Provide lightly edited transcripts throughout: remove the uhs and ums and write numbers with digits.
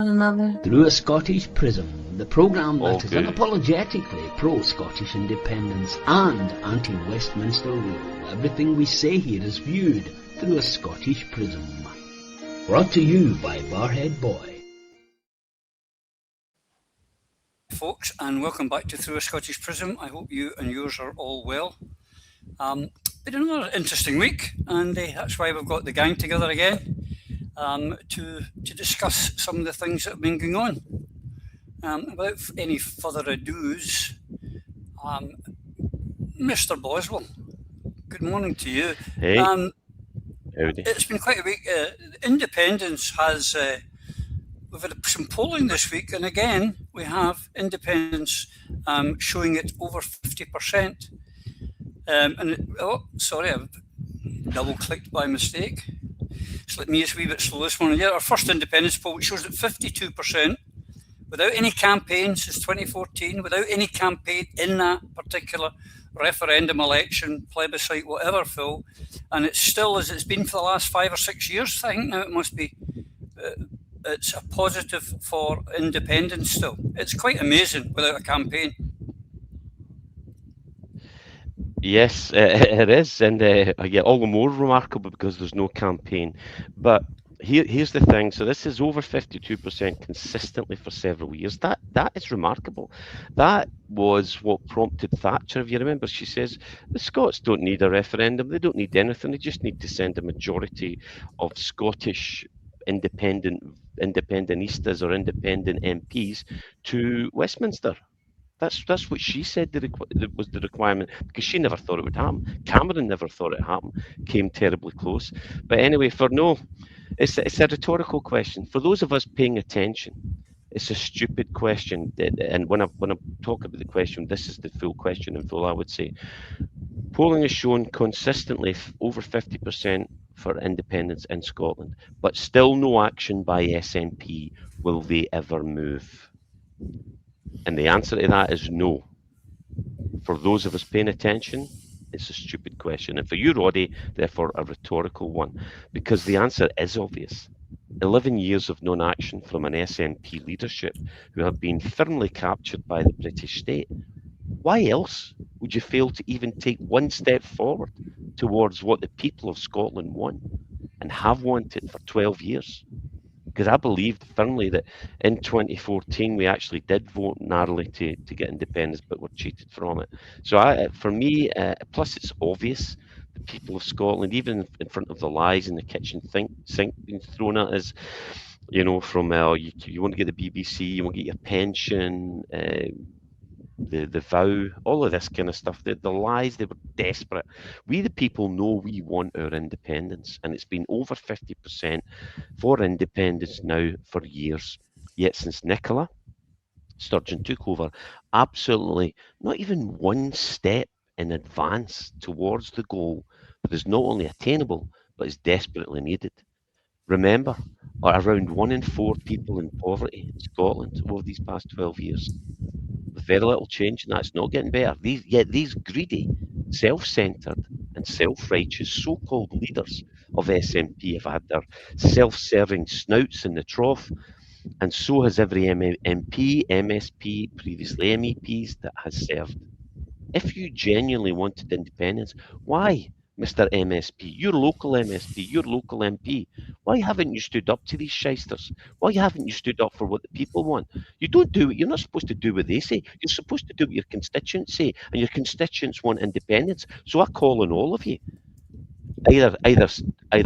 another through a Scottish Prism, the programme that is unapologetically pro-Scottish independence and anti-Westminster rule. Everything we say here is viewed through a Scottish Prism. Brought to you by Barhead Boy. Folks, and welcome back to Through a Scottish Prism. I hope you and yours are all well. Been another interesting week, and that's why we've got the gang together again. To discuss some of the things that have been going on. Without any further ado's, Mr. Boswell, good morning to you. Hey, howdy. It's been quite a week. Independence has, we've had some polling this week, and again, we have independence showing it over 50%. I've double-clicked by mistake. Let me just a wee bit slow this morning. Yeah, our first independence poll, which shows that 52%, without any campaign since 2014, without any campaign in that particular referendum, election, plebiscite, whatever, Phil, and it's still as it's been for the last 5 or 6 years. I think now it must be, it's a positive for independence still. It's quite amazing without a campaign. Yes, it is, and all the more remarkable because there's no campaign. But here's the thing. So this is over 52% consistently for several years. That is remarkable. That was what prompted Thatcher. If you remember, she says the Scots don't need a referendum. They don't need anything. They just need to send a majority of Scottish independentistas or independent MPs to Westminster. That's what she said was the requirement, because she never thought it would happen. Cameron never thought it happened. Came terribly close. But anyway, it's a rhetorical question. For those of us paying attention, it's a stupid question. And when I talk about the question, this is the full question in full, I would say. Polling has shown consistently over 50% for independence in Scotland, but still no action by SNP. Will they ever move? And the answer to that is no. For those of us paying attention, it's a stupid question. And for you, Roddy, therefore, a rhetorical one, because the answer is obvious. 11 years of non-action from an SNP leadership who have been firmly captured by the British state. Why else would you fail to even take one step forward towards what the people of Scotland want and have wanted for 12 years? Because I believed firmly that in 2014 we actually did vote narrowly to get independence, but were cheated from it. So for me, plus it's obvious, the people of Scotland, even in front of the lies in the kitchen sink being thrown at us, from you want to get the BBC, you want to get your pension, the vow, all of this kind of stuff, the lies, they were desperate. We the people know we want our independence, and it's been over 50% for independence now for years. Yet since Nicola Sturgeon took over, absolutely not even one step in advance towards the goal that is not only attainable but is desperately needed. Remember, around 1 in 4 people in poverty in Scotland over these past 12 years. With very little change, and that's not getting better. These greedy, self-centred and self-righteous so-called leaders of SNP have had their self-serving snouts in the trough, and so has every MP, MSP, previously MEPs that has served. If you genuinely wanted independence, why, Mr. MSP, your local MSP, your local MP, why haven't you stood up to these shysters? Why haven't you stood up for what the people want? You're not supposed to do what they say. You're supposed to do what your constituents say, and your constituents want independence. So I call on all of you. Either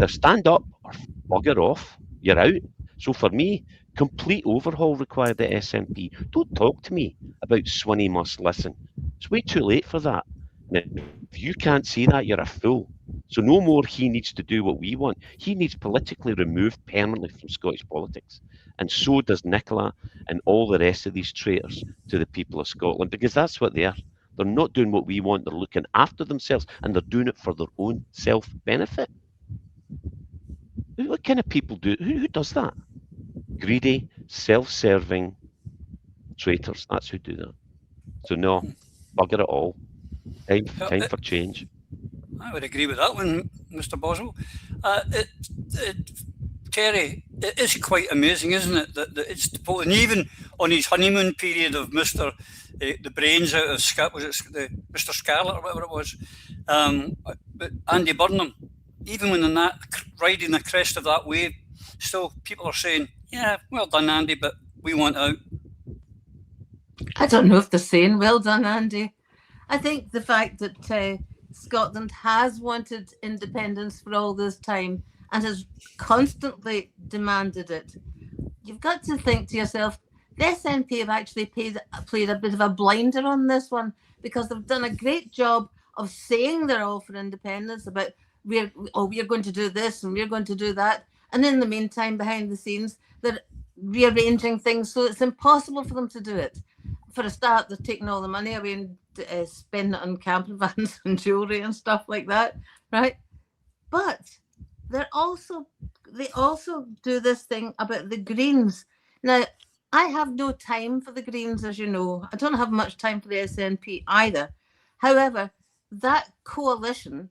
stand up or bugger off. You're out. So for me, complete overhaul required at SNP. Don't talk to me about Swinney must listen. It's way too late for that. And if you can't see that, you're a fool. So no more he needs to do what we want. He needs politically removed permanently from Scottish politics. And so does Nicola and all the rest of these traitors to the people of Scotland, because that's what they are. They're not doing what we want. They're looking after themselves, and they're doing it for their own self-benefit. What kind of people do? Who does that? Greedy, self-serving traitors. That's who do that. So no, bugger it all. Time for change. I would agree with that one, Mr. Boswell. Terry, it is quite amazing, isn't it? That it's and even on his honeymoon period of Mr. The brains out of Mr. Scarlet or whatever it was, but Andy Burnham, even when in that riding the crest of that wave, still people are saying, "Yeah, well done, Andy, but we want out." I don't know if they're saying well done, Andy. I think the fact that Scotland has wanted independence for all this time and has constantly demanded it, you've got to think to yourself, the SNP have actually played a bit of a blinder on this one, because they've done a great job of saying they're all for independence, about we're going to do this and we're going to do that. And in the meantime, behind the scenes, they're rearranging things so it's impossible for them to do it. For a start, they're taking all the money away and spending it on camper vans and jewellery and stuff like that, right? But they also do this thing about the Greens. Now, I have no time for the Greens, as you know. I don't have much time for the SNP either. However, that coalition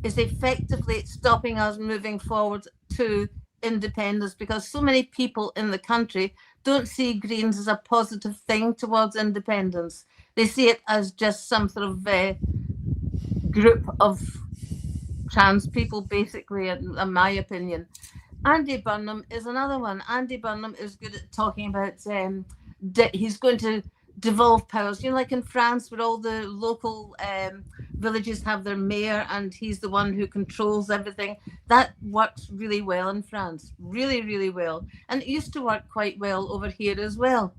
is effectively stopping us moving forward to independence, because so many people in the country don't see Greens as a positive thing towards independence. They see it as just some sort of group of trans people, basically, in my opinion. Andy Burnham is another one. Andy Burnham is good at talking about he's going to devolve powers. You know, like in France, where all the local villages have their mayor and he's the one who controls everything. That works really well in France, really, really well. And it used to work quite well over here as well.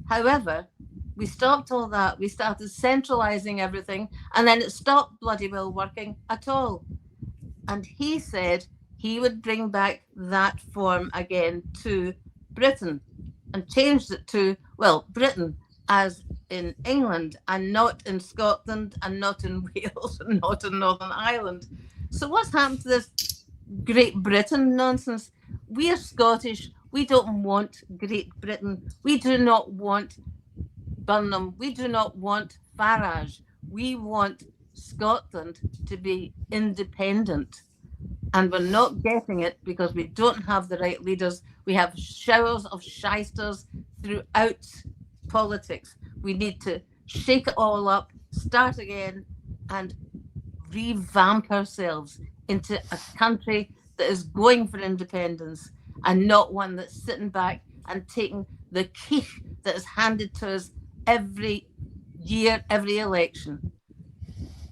However, we stopped all that. We started centralising everything, and then it stopped bloody well working at all. And he said he would bring back that form again to Britain, and changed it to, well, Britain as in England, and not in Scotland, and not in Wales, and not in Northern Ireland. So what's happened to this Great Britain nonsense? We are Scottish. We don't want Great Britain. We do not want Burnham. We do not want Farage. We want Scotland to be independent. And we're not getting it because we don't have the right leaders. We have showers of shysters throughout politics. We need to shake it all up, start again, and revamp ourselves into a country that is going for independence, and not one that's sitting back and taking the quiche that is handed to us every year, every election.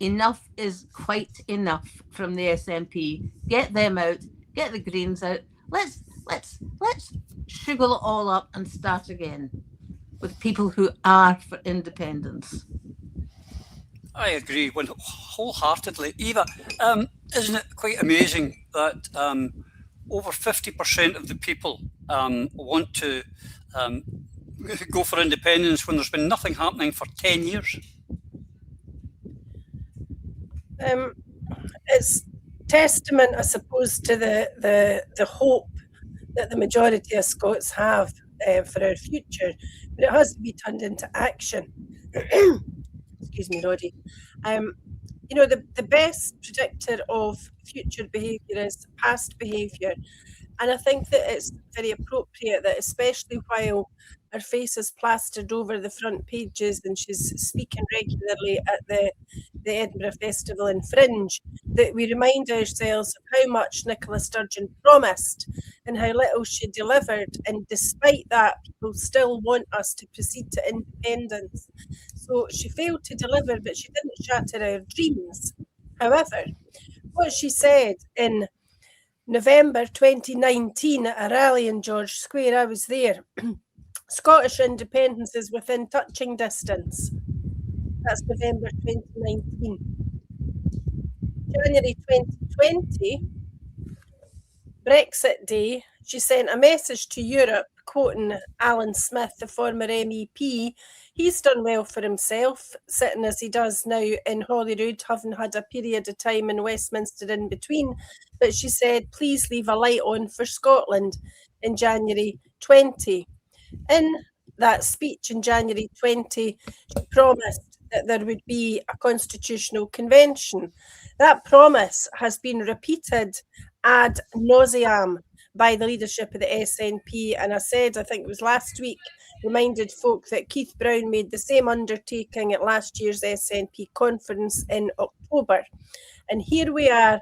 Enough is quite enough from the SNP. Get them out, get the Greens out. Let's sugar it all up and start again with people who are for independence. I agree wholeheartedly. Eva, isn't it quite amazing that over 50% of the people want to go for independence when there's been nothing happening for 10 years? It's testament, I suppose, to the hope that the majority of Scots have for our future, but it has to be turned into action. Excuse me, Roddy. You know, the best predictor of future behaviour is past behaviour, and I think that it's very appropriate that, especially while her face is plastered over the front pages and she's speaking regularly at the Edinburgh Festival and Fringe, that we remind ourselves of how much Nicola Sturgeon promised and how little she delivered. And despite that, people still want us to proceed to independence. So she failed to deliver, but she didn't shatter our dreams. However, what she said in November 2019 at a rally in George Square, I was there. Scottish independence is within touching distance. That's November 2019. January 2020, Brexit Day, she sent a message to Europe, quoting Alan Smith, the former MEP. He's done well for himself, sitting as he does now in Holyrood, having had a period of time in Westminster in between. But she said, please leave a light on for Scotland in January 20. In that speech in January 20, she promised that there would be a constitutional convention. That promise has been repeated ad nauseam by the leadership of the SNP. And I said, I think it was last week, reminded folk that Keith Brown made the same undertaking at last year's SNP conference in October. And here we are,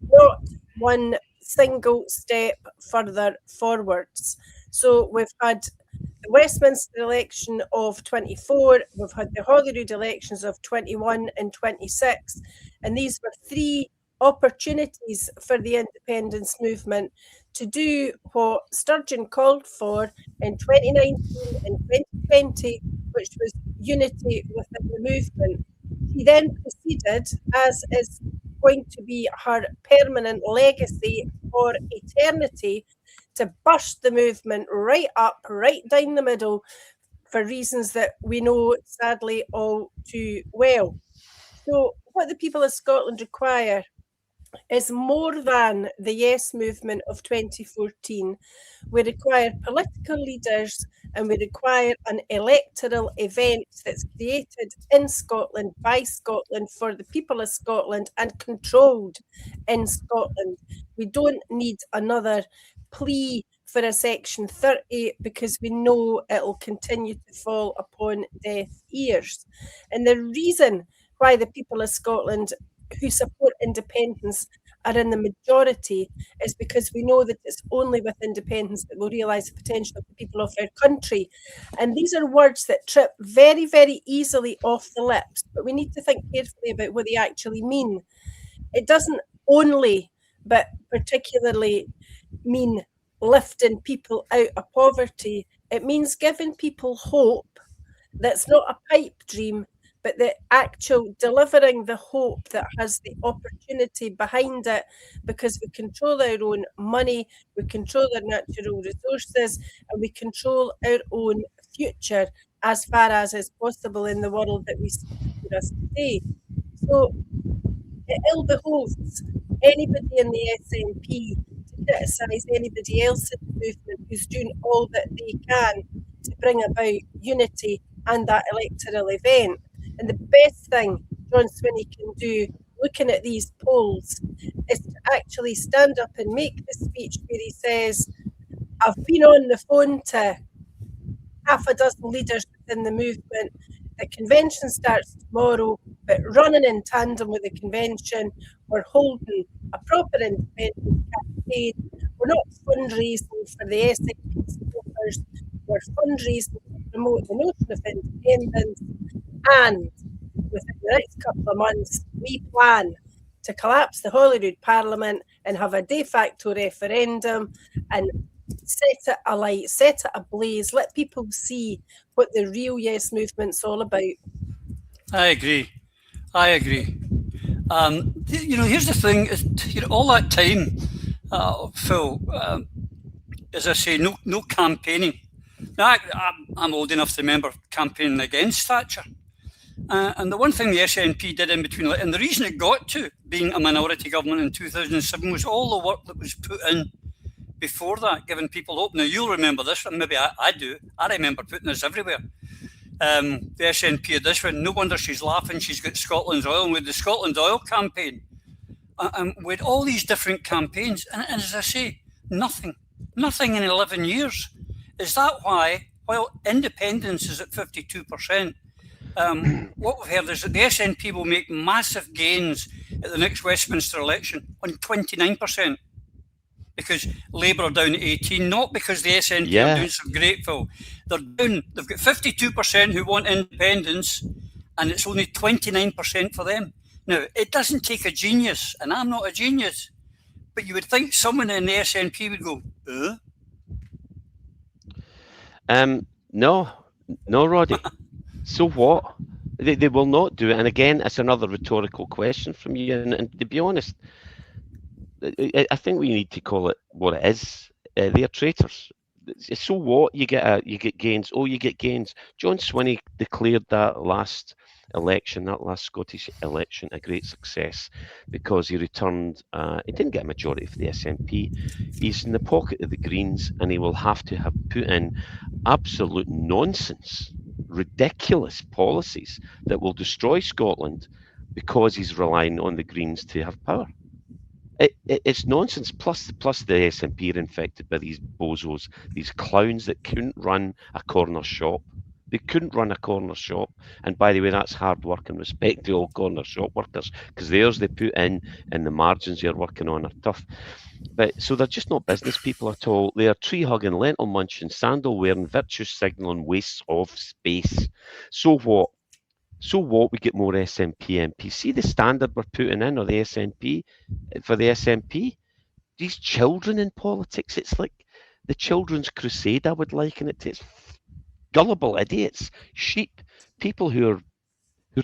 not one single step further forwards. So we've had the Westminster election of 24, we've had the Holyrood elections of 21 and 26, and these were 3 opportunities for the independence movement to do what Sturgeon called for in 2019 and 2020, which was unity within the movement. He then proceeded, as is going to be her permanent legacy for eternity, to burst the movement right up, right down the middle, for reasons that we know sadly all too well. So what the people of Scotland require is more than the Yes movement of 2014. We require political leaders, and we require an electoral event that's created in Scotland, by Scotland, for the people of Scotland, and controlled in Scotland. We don't need another plea for a Section 30, because we know it'll continue to fall upon deaf ears. And the reason why the people of Scotland who support independence are in the majority is because we know that it's only with independence that we'll realise the potential of the people of our country. And these are words that trip very, very easily off the lips, but we need to think carefully about what they actually mean. It doesn't only, but particularly, mean lifting people out of poverty. It means giving people hope that's not a pipe dream, but the actual delivering the hope that has the opportunity behind it, because we control our own money, we control our natural resources, and we control our own future as far as is possible in the world that we see before us today. So it ill behoves anybody in the SNP to criticise anybody else in the movement who's doing all that they can to bring about unity and that electoral event. And the best thing John Swinney can do, looking at these polls, is to actually stand up and make the speech where he says, I've been on the phone to half a dozen leaders within the movement. The convention starts tomorrow, but running in tandem with the convention, we're holding a proper independence campaign. We're not fundraising for the SNP supporters, we're fundraising to promote the notion of independence. And within the next couple of months, we plan to collapse the Holyrood Parliament and have a de facto referendum and set it alight, set it ablaze, let people see what the real Yes movement's all about. I agree. Here's the thing: all that time, Phil, as I say, no campaigning. Now, I'm old enough to remember campaigning against Thatcher. And the one thing the SNP did in between, and the reason it got to being a minority government in 2007 was all the work that was put in before that, giving people hope. Now, you'll remember this one, maybe I do. I remember putting this everywhere. The SNP had this one, no wonder she's laughing, she's got Scotland's Oil, and with the Scotland Oil campaign. And with all these different campaigns, and as I say, nothing in 11 years. Is that why, while independence is at 52%, what we've heard is that the SNP will make massive gains at the next Westminster election on 29%, because Labour are down at 18%, not because the SNP are doing so great, Phil. They've got 52% who want independence, and it's only 29% for them. Now, it doesn't take a genius, and I'm not a genius, but you would think someone in the SNP would go, No, Roddy. So what? They will not do it. And again, it's another rhetorical question from you. And to be honest, I think we need to call it what it is. They are traitors. So what? You get gains. Oh, you get gains. John Swinney declared that last Scottish election, a great success because he returned. He didn't get a majority for the SNP. He's in the pocket of the Greens, and he will have to have put in absolute nonsense, ridiculous policies that will destroy Scotland because he's relying on the Greens to have power. It's nonsense. Plus the SNP are infected by these bozos, these clowns that couldn't run a corner shop. They couldn't run a corner shop. And by the way, that's hard work, and respect to all corner shop workers, because theirs they put in, and the margins you're working on are tough. But so they're just not business people at all. They are tree hugging, lentil munching, sandal wearing, virtue signalling wastes of space. So what? So what? We get more SNP MPs. See the standard we're putting in, or the SNP for the SNP. These children in politics. It's like the children's crusade. I would liken it to. It's gullible idiots, sheep, people who are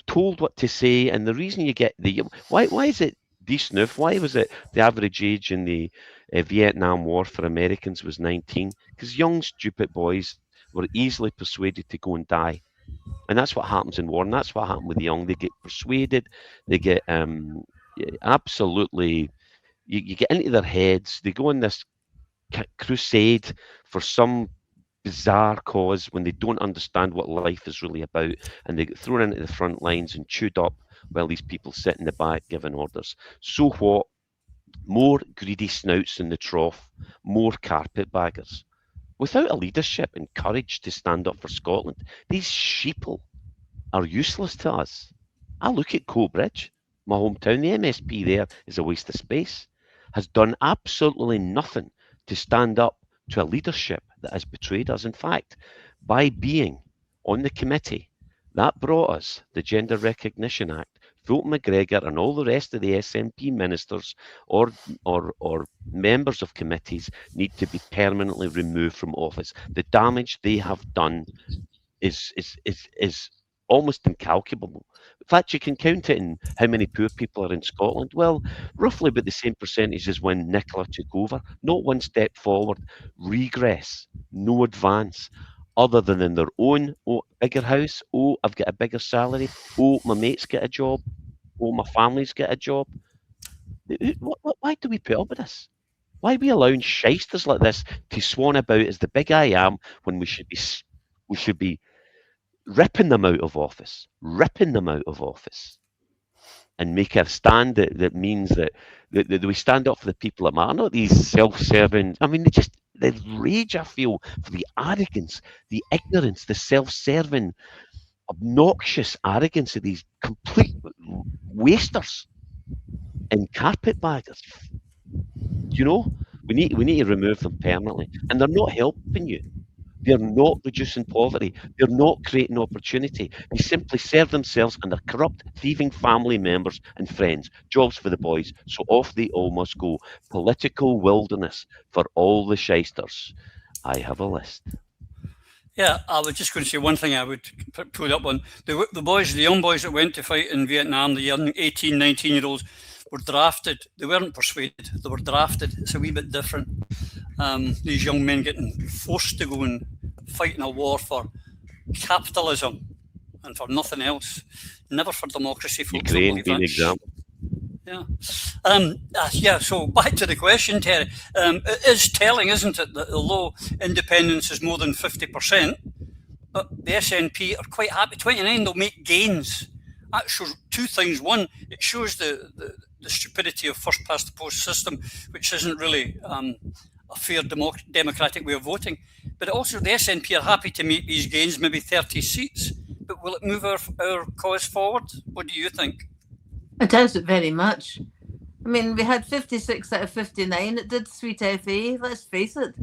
told what to say. And the reason you get why is it desnuff? Why was it the average age in the Vietnam War for Americans was 19? Because young stupid boys were easily persuaded to go and die. And that's what happens in war, and that's what happened with the young. They get persuaded, they get absolutely, you get into their heads, they go on this crusade for some bizarre cause when they don't understand what life is really about, and they get thrown into the front lines and chewed up while these people sit in the back giving orders. So what? More greedy snouts in the trough, more carpetbaggers. Without a leadership and courage to stand up for Scotland, these sheeple are useless to us. I look at Coatbridge, my hometown. The MSP there is a waste of space, has done absolutely nothing to stand up to a leadership that has betrayed us. In fact, by being on the committee, that brought us the Gender Recognition Act. Fulton McGregor and all the rest of the SNP ministers or members of committees need to be permanently removed from office. The damage they have done is almost incalculable. In fact, you can count it in how many poor people are in Scotland. Well, roughly about the same percentage as when Nicola took over. Not one step forward, regress, no advance, other than in their own bigger house. Oh, I've got a bigger salary. Oh, my mates get a job. Oh, my family's get a job. Why do we put up with this? Why are we allowing shysters like this to swan about as the big I am when we should be ripping them out of office, and make a stand that means that we stand up for the people that matter, not these self-serving. I mean, the rage I feel for the arrogance, the ignorance, the self-serving, obnoxious arrogance of these complete wasters and carpetbaggers. You know, we need to remove them permanently, and they're not helping you. They're not reducing poverty. They're not creating opportunity. They simply serve themselves and their corrupt, thieving family members and friends. Jobs for the boys. So off they all must go. Political wilderness for all the shysters. I have a list. Yeah, I was just going to say one thing I would put up on. The young boys that went to fight in Vietnam, the young 18, 19-year-olds, were drafted. They weren't persuaded. They were drafted. It's a wee bit different. These young men getting forced to go and fight in a war for capitalism and for nothing else, never for democracy. Ukraine being an example. Yeah. So back to the question, Terry. It is telling, isn't it, that although independence is more than 50%, but the SNP are quite happy. 29, they'll make gains. That shows two things. One, it shows the stupidity of first past the post system, which isn't really a fair democratic way of voting. But also the SNP are happy to make these gains, maybe 30 seats. But will it move our cause forward? What do you think? It does it very much. I mean, we had 56 out of 59. It did sweet FA, let's face it.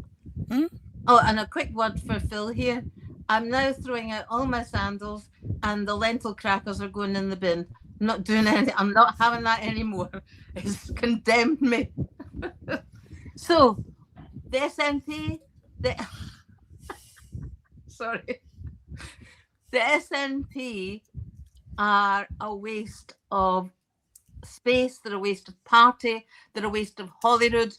Oh, and a quick word for Phil here. I'm now throwing out all my sandals and the lentil crackers are going in the bin. I'm not doing anything. I'm not having that anymore. It's condemned me. So, the SNP, sorry. The SNP are a waste of space. They're a waste of party. They're a waste of Holyrood.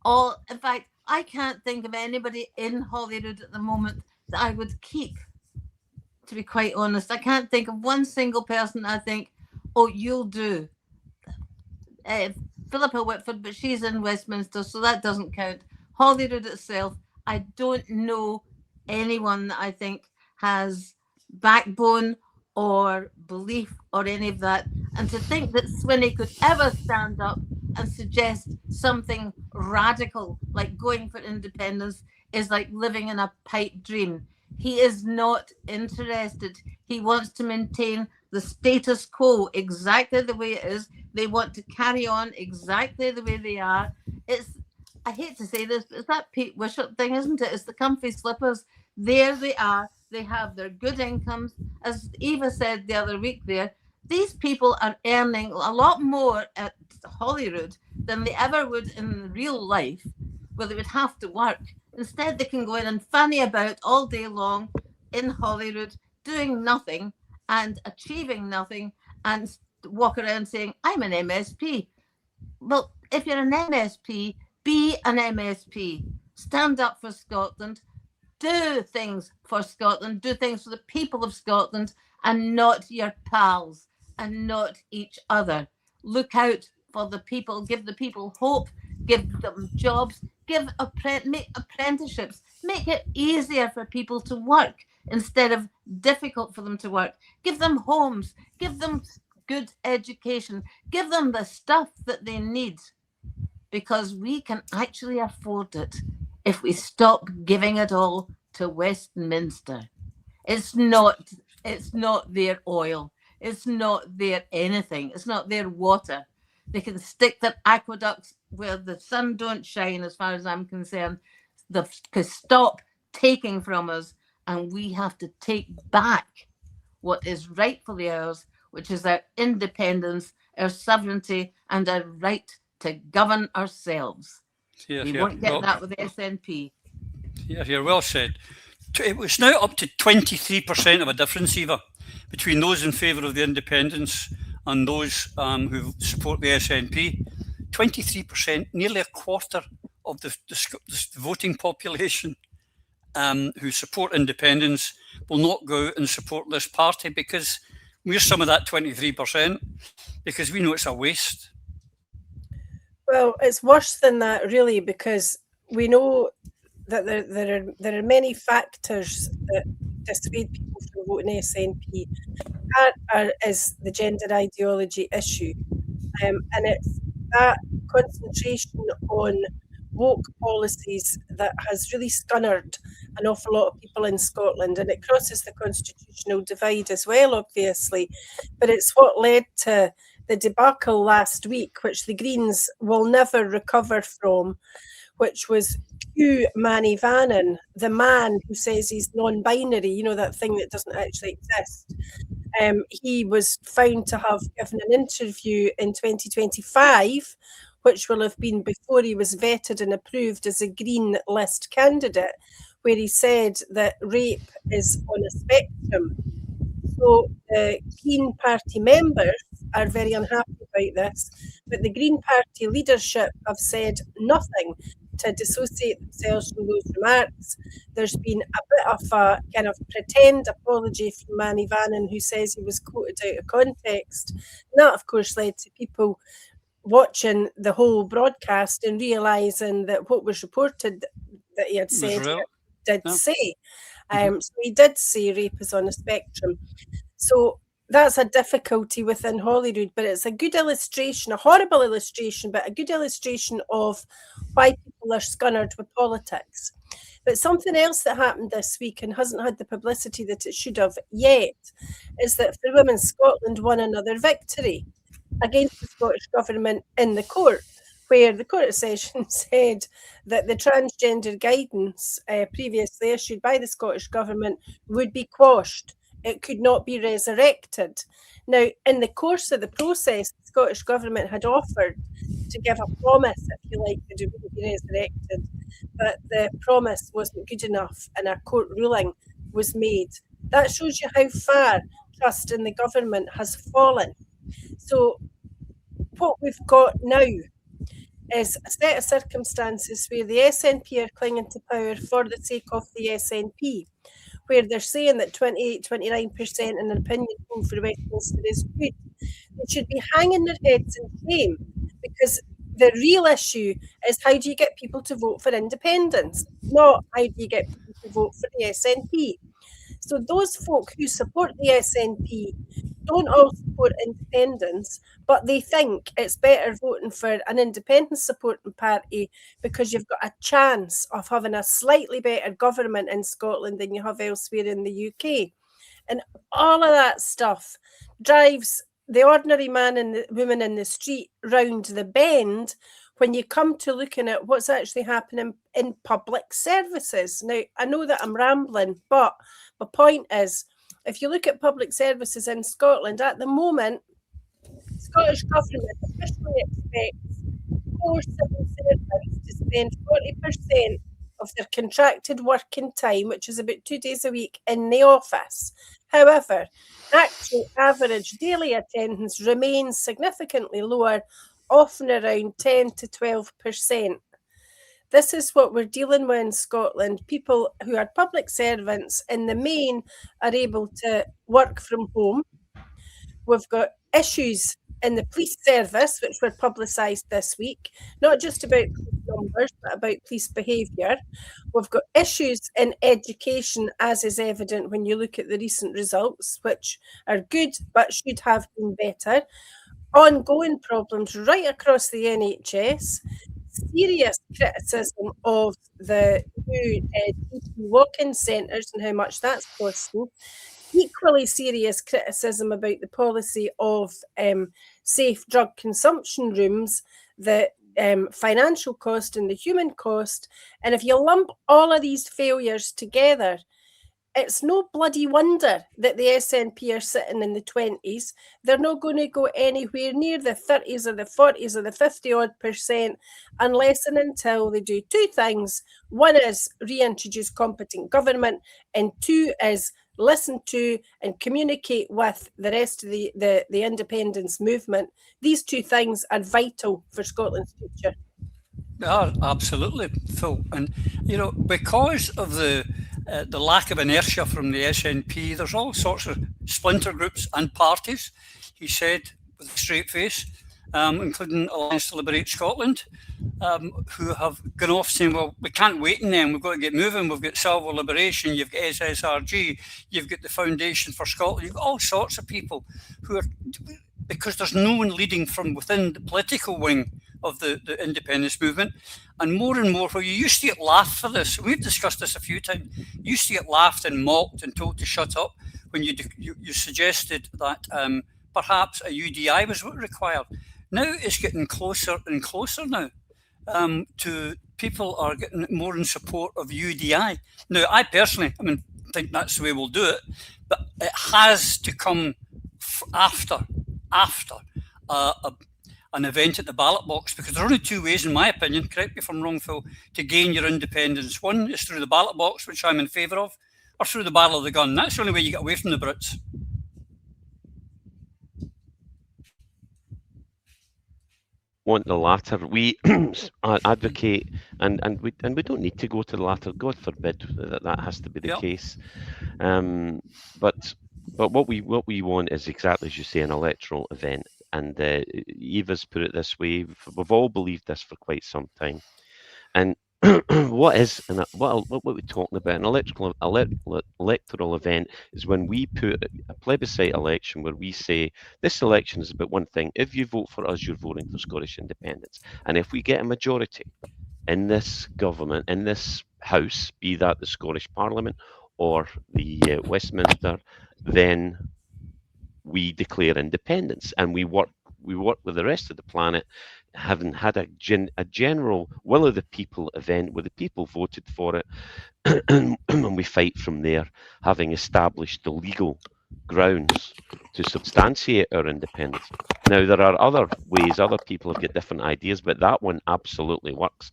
In fact, I can't think of anybody in Holyrood at the moment that I would keep, to be quite honest. I can't think of one single person I think, oh, you'll do. Philippa Whitford, but she's in Westminster, so that doesn't count. Holyrood itself, I don't know anyone that I think has backbone or belief or any of that. And to think that Swinney could ever stand up and suggest something radical like going for independence is like living in a pipe dream. He is not interested. He wants to maintain the status quo exactly the way it is. They want to carry on exactly the way they are. I hate to say this, but it's that Pete Wishart thing, isn't it? It's the comfy slippers. There they are. They have their good incomes. As Eva said the other week there, these people are earning a lot more at Holyrood than they ever would in real life, where they would have to work. Instead, they can go in and fanny about all day long in Holyrood, doing nothing and achieving nothing, and walk around saying, I'm an MSP. Well, if you're an MSP, be an MSP. Stand up for Scotland. Do things for Scotland. Do things for the people of Scotland and not your pals and not each other. Look out for the people. Give the people hope. Give them jobs. Make apprenticeships. Make it easier for people to work instead of difficult for them to work. Give them homes. Give them good education. Give them the stuff that they need, because we can actually afford it if we stop giving it all to Westminster. It's not their oil. It's not their anything. It's not their water. They can stick their aqueducts where the sun don't shine, as far as I'm concerned. They can stop taking from us, and we have to take back what is rightfully ours, which is our independence, our sovereignty, and our right to govern ourselves. We won't get that with the SNP. Yeah, well said. It was now up to 23% of a difference, Eva, between those in favour of the independence and those who support the SNP. 23%, nearly a quarter of the voting population who support independence will not go out and support this party, because we're some of that 23%, because we know it's a waste. Well, it's worse than that, really, because we know that there are many factors that dissuade people from voting SNP. That is the gender ideology issue, and it's that concentration on woke policies that has really scunnered an awful lot of people in Scotland, and it crosses the constitutional divide as well, obviously. But it's what led to the debacle last week, which the Greens will never recover from, which was Hugh Manivannan, the man who says he's non-binary, you know, that thing that doesn't actually exist. He was found to have given an interview in 2025, which will have been before he was vetted and approved as a Green list candidate, where he said that rape is on a spectrum. So the Green Party members are very unhappy about this, but the Green Party leadership have said nothing to dissociate themselves from those remarks. There's been a bit of a kind of pretend apology from Manivannan, who says he was quoted out of context. And that, of course, led to people watching the whole broadcast and realising that what was reported that he had said say. So he did say rape is on a spectrum. So that's a difficulty within Holyrood, but it's a good illustration, a horrible illustration, but a good illustration of why people are scunnered with politics. But something else that happened this week and hasn't had the publicity that it should have yet is that For Women Scotland won another victory against the Scottish Government in the court, where the Court of Session said that the transgender guidance previously issued by the Scottish Government would be quashed. It could not be resurrected. Now, in the course of the process, the Scottish Government had offered to give a promise, if you like, that it wouldn't be resurrected, but the promise wasn't good enough and a court ruling was made. That shows you how far trust in the government has fallen. So what we've got now is a set of circumstances where the SNP are clinging to power for the sake of the SNP, where they're saying that 28-29% in an opinion poll for Westminster is good. They should be hanging their heads in shame, because the real issue is how do you get people to vote for independence, not how do you get people to vote for the SNP. So those folk who support the SNP don't all support independence, but they think it's better voting for an independent supporting party because you've got a chance of having a slightly better government in Scotland than you have elsewhere in the UK. And all of that stuff drives the ordinary man and the woman in the street round the bend when you come to looking at what's actually happening in public services. Now, I know that I'm rambling, but my point is, if you look at public services in Scotland at the moment, the Scottish Government officially expects core civil servants to spend 40% of their contracted working time, which is about 2 days a week, in the office. However, actual average daily attendance remains significantly lower, often around 10 to 12%. This is what we're dealing with in Scotland. People who are public servants in the main are able to work from home. We've got issues in the police service, which were publicised this week, not just about police numbers, but about police behaviour. We've got issues in education, as is evident when you look at the recent results, which are good but should have been better. Ongoing problems right across the NHS. Serious criticism of the new GP walk-in centres and how much that's costing. Equally serious criticism about the policy of safe drug consumption rooms, the financial cost and the human cost. And if you lump all of these failures together, it's no bloody wonder that the SNP are sitting in the 20s. They're not going to go anywhere near the 30s or the 40s or the 50-odd% unless and until they do two things. One is reintroduce competent government, and two is listen to and communicate with the rest of the independence movement. These two things are vital for Scotland's future. They are, absolutely, Phil. And, you know, because of the lack of inertia from the SNP, there's all sorts of splinter groups and parties, he said with a straight face, including Alliance to Liberate Scotland, who have gone off saying, well, we can't wait in them, we've got to get moving, we've got Silver Liberation, you've got SSRG, you've got the Foundation for Scotland, you've got all sorts of people who are, because there's no one leading from within the political wing of the independence movement. And more, where you used to get laughed for this, we've discussed this a few times, you used to get laughed and mocked and told to shut up when you suggested that perhaps a UDI was required. Now it's getting closer and closer now to people are getting more in support of UDI. Now, I personally, think that's the way we'll do it, but it has to come after an event at the ballot box, because there are only two ways, in my opinion, correct me if I'm wrong, Phil, to gain your independence. One is through the ballot box, which I'm in favour of, or through the battle of the gun. That's the only way you get away from the Brits. Want the latter. We advocate, and we don't need to go to the latter. God forbid that has to be the case. But what we want is exactly as you say, an electoral event. And Eva's put it this way: we've all believed this for quite some time. And what we're talking about, an electoral event is when we put a plebiscite election where we say this election is about one thing. If you vote for us, you're voting for Scottish independence. And if we get a majority in this government, in this House, be that the Scottish Parliament or the Westminster, then we declare independence, and we work with the rest of the planet, having had a general will of the people event where the people voted for it, and we fight from there, having established the legal grounds to substantiate our independence. Now, there are other ways, other people have got different ideas, but that one absolutely works.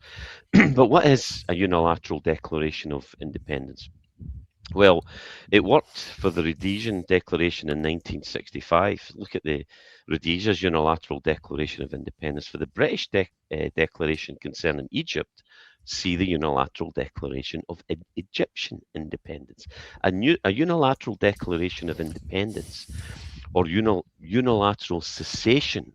But what is a unilateral declaration of independence? Well, it worked for the Rhodesian Declaration in 1965. Look at the Rhodesia's unilateral declaration of independence. For the British declaration concerning Egypt, see the unilateral declaration of Egyptian independence. A unilateral declaration of independence or unilateral cessation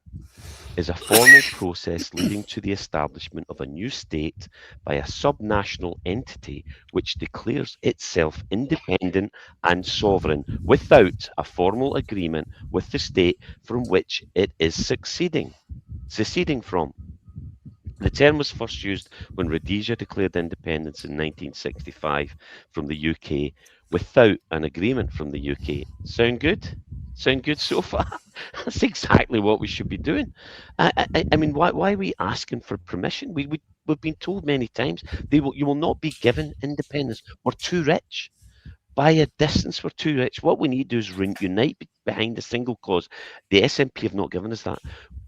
is a formal process leading to the establishment of a new state by a subnational entity which declares itself independent and sovereign without a formal agreement with the state from which it is seceding from. The term was first used when Rhodesia declared independence in 1965 from the UK without an agreement from the UK. Sound good? Sound good so far? That's exactly what we should be doing. I mean, why are we asking for permission? We've been told many times you will not be given independence. We're too rich. By a distance, we're too rich. What we need to do is unite behind a single cause. The SNP have not given us that.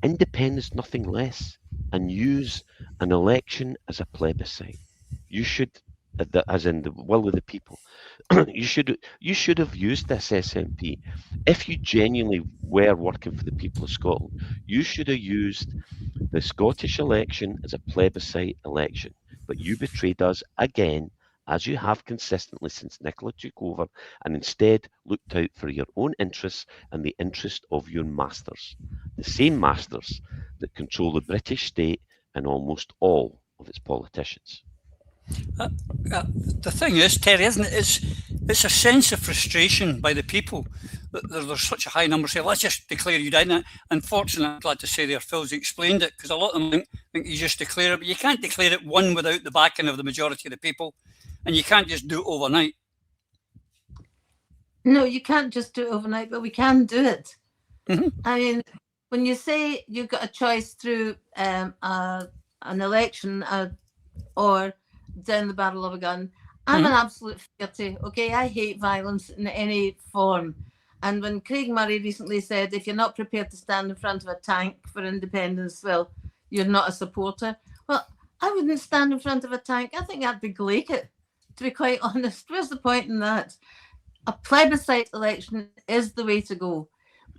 Independence, nothing less, and use an election as a plebiscite. You should, as in the will of the people, you should have used this SNP. If you genuinely were working for the people of Scotland, you should have used the Scottish election as a plebiscite election. But you betrayed us again, as you have consistently since Nicola took over, and instead looked out for your own interests and the interest of your masters, the same masters that control the British state and almost all of its politicians. The thing is, Terry, isn't it? It's a sense of frustration by the people that there's such a high number say, let's just declare you down. Unfortunately, I'm glad to say there, Phil's explained it, because a lot of them think you just declare it, but you can't declare it, one, without the backing of the majority of the people, and you can't just do it overnight. No, you can't just do it overnight, but we can do it. Mm-hmm. I mean, when you say you've got a choice through an election or down the barrel of a gun, I'm an absolute fierty, okay? I hate violence in any form. And when Craig Murray recently said, if you're not prepared to stand in front of a tank for independence, well, you're not a supporter. Well, I wouldn't stand in front of a tank. I think I'd be glaikit, to be quite honest. Where's the point in that? A plebiscite election is the way to go.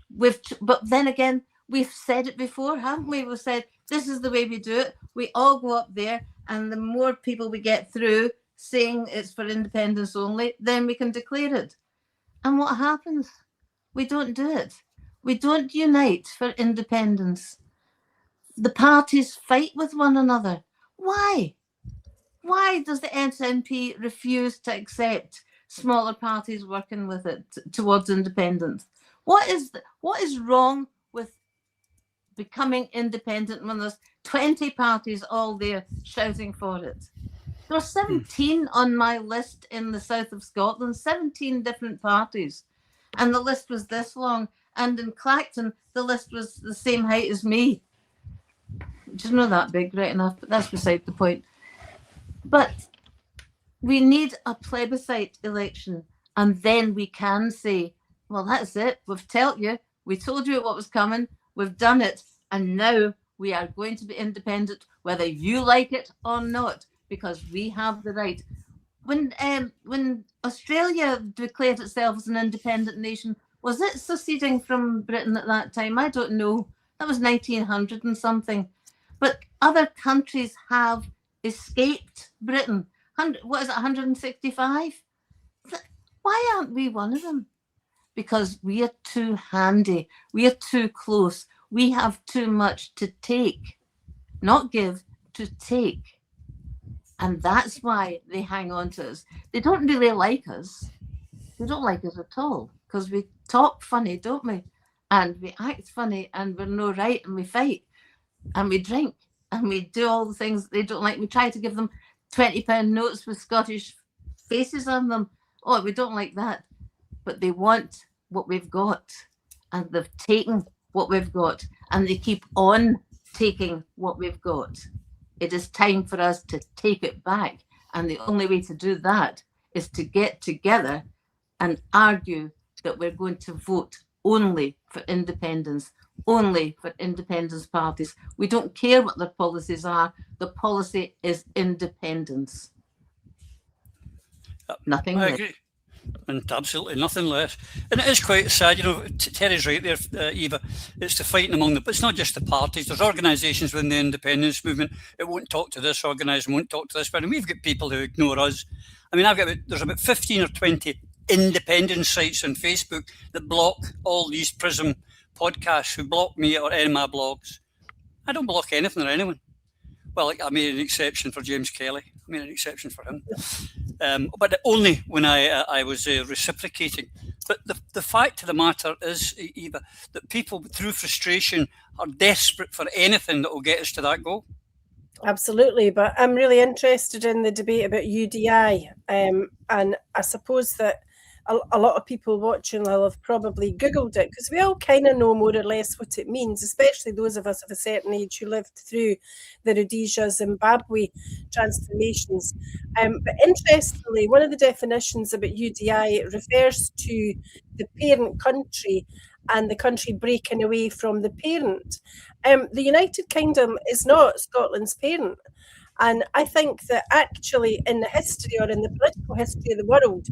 But then again, we've said it before, haven't we? We've said, this is the way we do it. We all go up there, and the more people we get through saying it's for independence only, then we can declare it. And what happens? We don't do it. We don't unite for independence. The parties fight with one another. Why? Why does the SNP refuse to accept smaller parties working with it towards independence? What is wrong with becoming independent when there's 20 parties all there shouting for it? There are 17 on my list in the south of Scotland, 17 different parties. And the list was this long. And in Clacton, the list was the same height as me. Which is not that big, right enough, but that's beside the point. But we need a plebiscite election. And then we can say, well, that's it. We've told you. We told you what was coming. We've done it. And now we are going to be independent, whether you like it or not, because we have the right. When Australia declared itself as an independent nation, was it seceding from Britain at that time? I don't know. That was 1900 and something. But other countries have escaped Britain. What is it, 165? Why aren't we one of them? Because we are too handy. We are too close. We have too much to take. Not give, to take. And that's why they hang on to us. They don't really like us. They don't like us at all, because we talk funny, don't we? And we act funny, and we're no right, and we fight, and we drink, and we do all the things they don't like. We try to give them £20 notes with Scottish faces on them. Oh, we don't like that. But they want what we've got, and they've taken what we've got, and they keep on taking what we've got. It is time for us to take it back. And the only way to do that is to get together and argue that we're going to vote only for independence, only for independence parties. We don't care what their policies are. The policy is independence. Nothing I less. agree. And absolutely nothing less. And it is quite sad, you know, Terry's right there, Eva. It's the fighting among them, but it's not just the parties. There's organisations within the independence movement. It won't talk to this organisation, won't talk to this, but we've got people who ignore us. I mean, there's about 15 or 20 independence sites on Facebook that block all these Prism podcasts, who block me or any of my blogs. I don't block anything or anyone. Well, I made an exception for James Kelly. I made an exception for him. But only when I was reciprocating. But the fact of the matter is, Eva, that people through frustration are desperate for anything that will get us to that goal. Absolutely, but I'm really interested in the debate about UDI, and I suppose that a lot of people watching will have probably Googled it, because we all kind of know more or less what it means, especially those of us of a certain age who lived through the Rhodesia, Zimbabwe transformations. But interestingly, one of the definitions about UDI, it refers to the parent country and the country breaking away from the parent. The United Kingdom is not Scotland's parent. And I think that actually in the history, or in the political history of the world,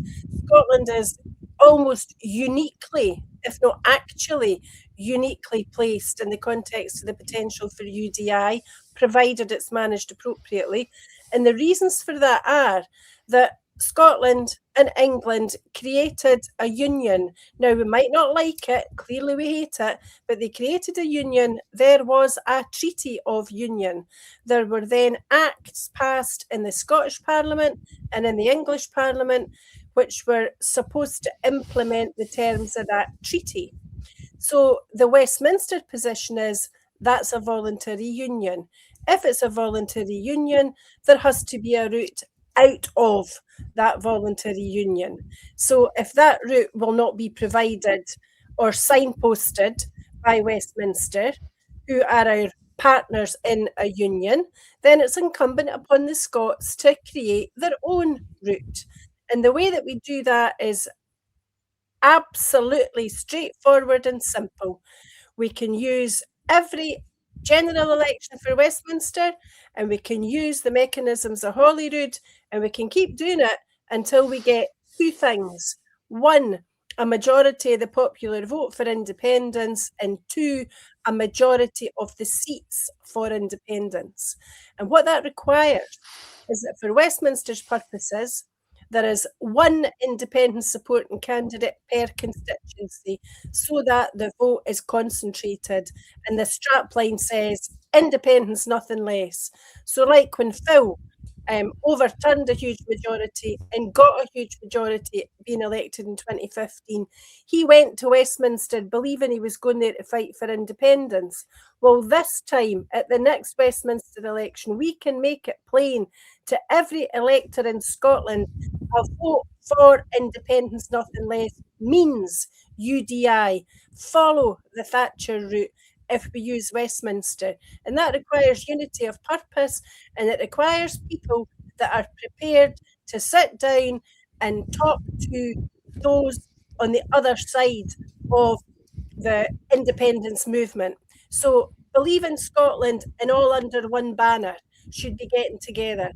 Scotland is almost uniquely, if not actually uniquely placed in the context of the potential for UDI, provided it's managed appropriately. And the reasons for that are that Scotland and England created a union. Now, we might not like it, clearly we hate it, but they created a union. There was a treaty of union. There were then acts passed in the Scottish Parliament and in the English Parliament, which were supposed to implement the terms of that treaty. So the Westminster position is that's a voluntary union. If it's a voluntary union, there has to be a route out of that voluntary union. So if that route will not be provided or signposted by Westminster, who are our partners in a union, then it's incumbent upon the Scots to create their own route. And the way that we do that is absolutely straightforward and simple. We can use every general election for Westminster, and we can use the mechanisms of Holyrood, and we can keep doing it until we get two things. One, a majority of the popular vote for independence, and two, a majority of the seats for independence. And what that requires is that for Westminster's purposes, there is one independent supporting candidate per constituency, so that the vote is concentrated. And the strapline says independence, nothing less. So like when Phil overturned a huge majority and got a huge majority being elected in 2015, he went to Westminster believing he was going there to fight for independence. Well, this time at the next Westminster election, we can make it plain to every elector in Scotland, a vote for independence, nothing less, means UDI. Follow the Thatcher route if we use Westminster. And that requires unity of purpose, and it requires people that are prepared to sit down and talk to those on the other side of the independence movement. So Believe in Scotland and all under one banner should be getting together,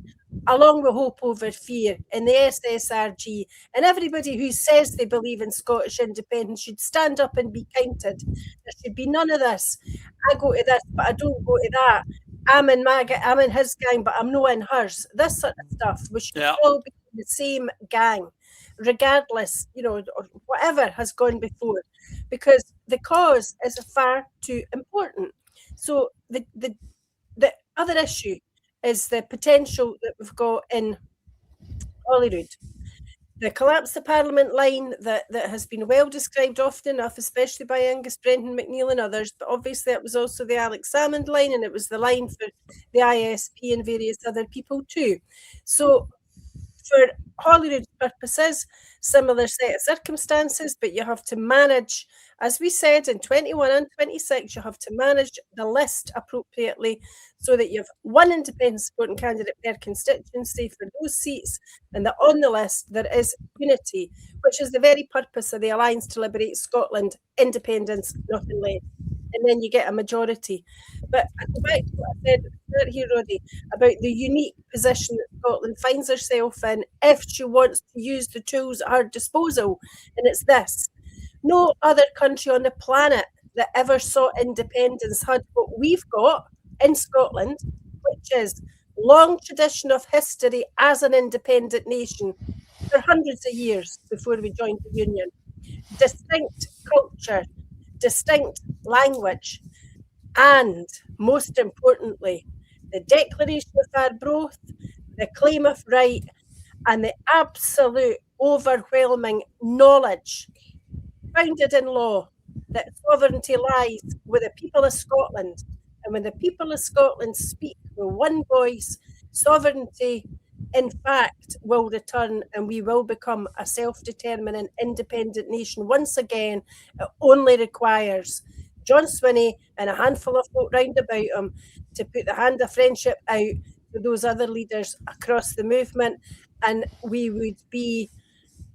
along with Hope Over Fear and the SSRG, and everybody who says they believe in Scottish independence should stand up and be counted. There should be none of this. I go to this, but I don't go to that. I'm in his gang, but I'm not in hers. This sort of stuff. We should all be in the same gang, regardless, or whatever has gone before, because the cause is far too important. So the other issue is the potential that we've got in Holyrood. The collapse of Parliament line that has been well described often enough, especially by Angus Brenton McNeill and others, but obviously it was also the Alex Salmond line, and it was the line for the ISP and various other people too. So for Holyrood purposes, similar set of circumstances, but you have to manage, as we said, in 21 and 26, you have to manage the list appropriately so that you have one independent supporting candidate per constituency for those seats, and that on the list there is unity, which is the very purpose of the Alliance to Liberate Scotland, independence, nothing less. And then you get a majority. But I go back to what I said here, Roddy, about the unique position that Scotland finds herself in if she wants to use the tools at her disposal. And it's this: no other country on the planet that ever sought independence had what we've got in Scotland, which is long tradition of history as an independent nation for hundreds of years before we joined the Union. Distinct culture, distinct language, And most importantly, the Declaration of Arbroath, the claim of right, and the absolute overwhelming knowledge founded in law that sovereignty lies with the people of Scotland. And when the people of Scotland speak with one voice, sovereignty, in fact, will return and we will become a self-determining independent nation once again. It only requires John Swinney and a handful of folk round about him to put the hand of friendship out to those other leaders across the movement, and we would be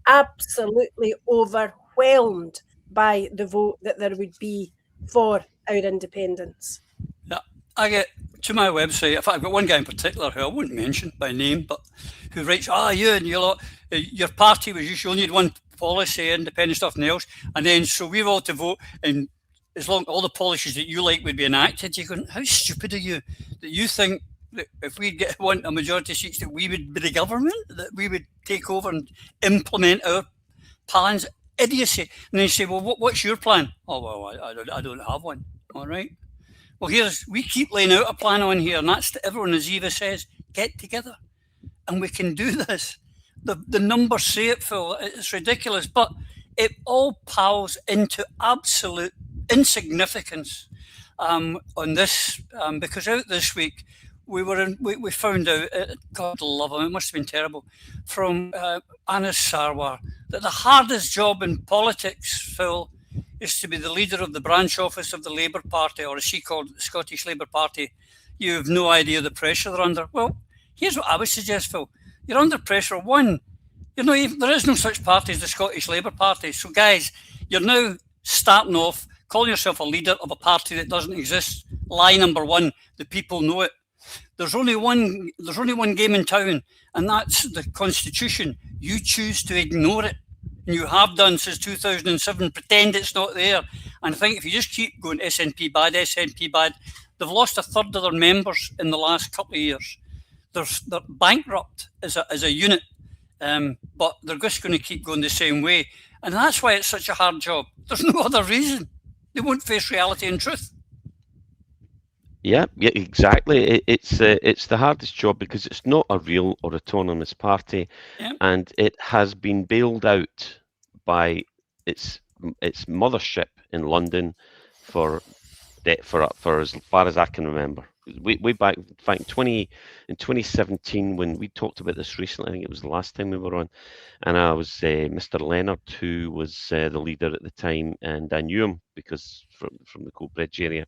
absolutely overwhelmed by the vote that there would be for our independence. Yeah, I get to my website. In fact, I've got one guy in particular who I won't mention by name, but who writes, you and your lot, your party was you only had one policy, independent stuff, and else, and then so we've all to vote, and as long all the policies that you like would be enacted. You're going, how stupid are you that you think that if we get a majority of seats that we would be the government, that we would take over and implement our plans? Idiocy. And then you say, well, what's your plan? Oh, well, I don't have one. All right. Well, we keep laying out a plan on here, and that's to everyone, as Eva says, get together. And we can do this. The numbers say it, Phil. It's ridiculous, but it all piles into absolute insignificance on this, because out this week, we found out, God love him, it must have been terrible, from Anas Sarwar, that the hardest job in politics, Phil, is to be the leader of the branch office of the Labour Party, or as she called it, the Scottish Labour Party. You have no idea the pressure they're under. Well, here's what I would suggest, Phil. You're under pressure. One, there is no such party as the Scottish Labour Party. So, guys, you're now starting off calling yourself a leader of a party that doesn't exist. Lie number one, the people know it. There's only one game in town, and that's the Constitution. You choose to ignore it, and you have done since 2007. Pretend it's not there, and I think if you just keep going SNP bad, they've lost a third of their members in the last couple of years. They're bankrupt as a unit, but they're just going to keep going the same way, and that's why it's such a hard job. There's no other reason. They won't face reality and truth. Yeah, exactly. It's the hardest job because it's not a real or autonomous party, and it has been bailed out by its mothership in London for as far as I can remember. Way back, in fact, in 2017, when we talked about this recently, I think it was the last time we were on, and I was Mr. Leonard, who was the leader at the time, and I knew him because from the Coatbridge area.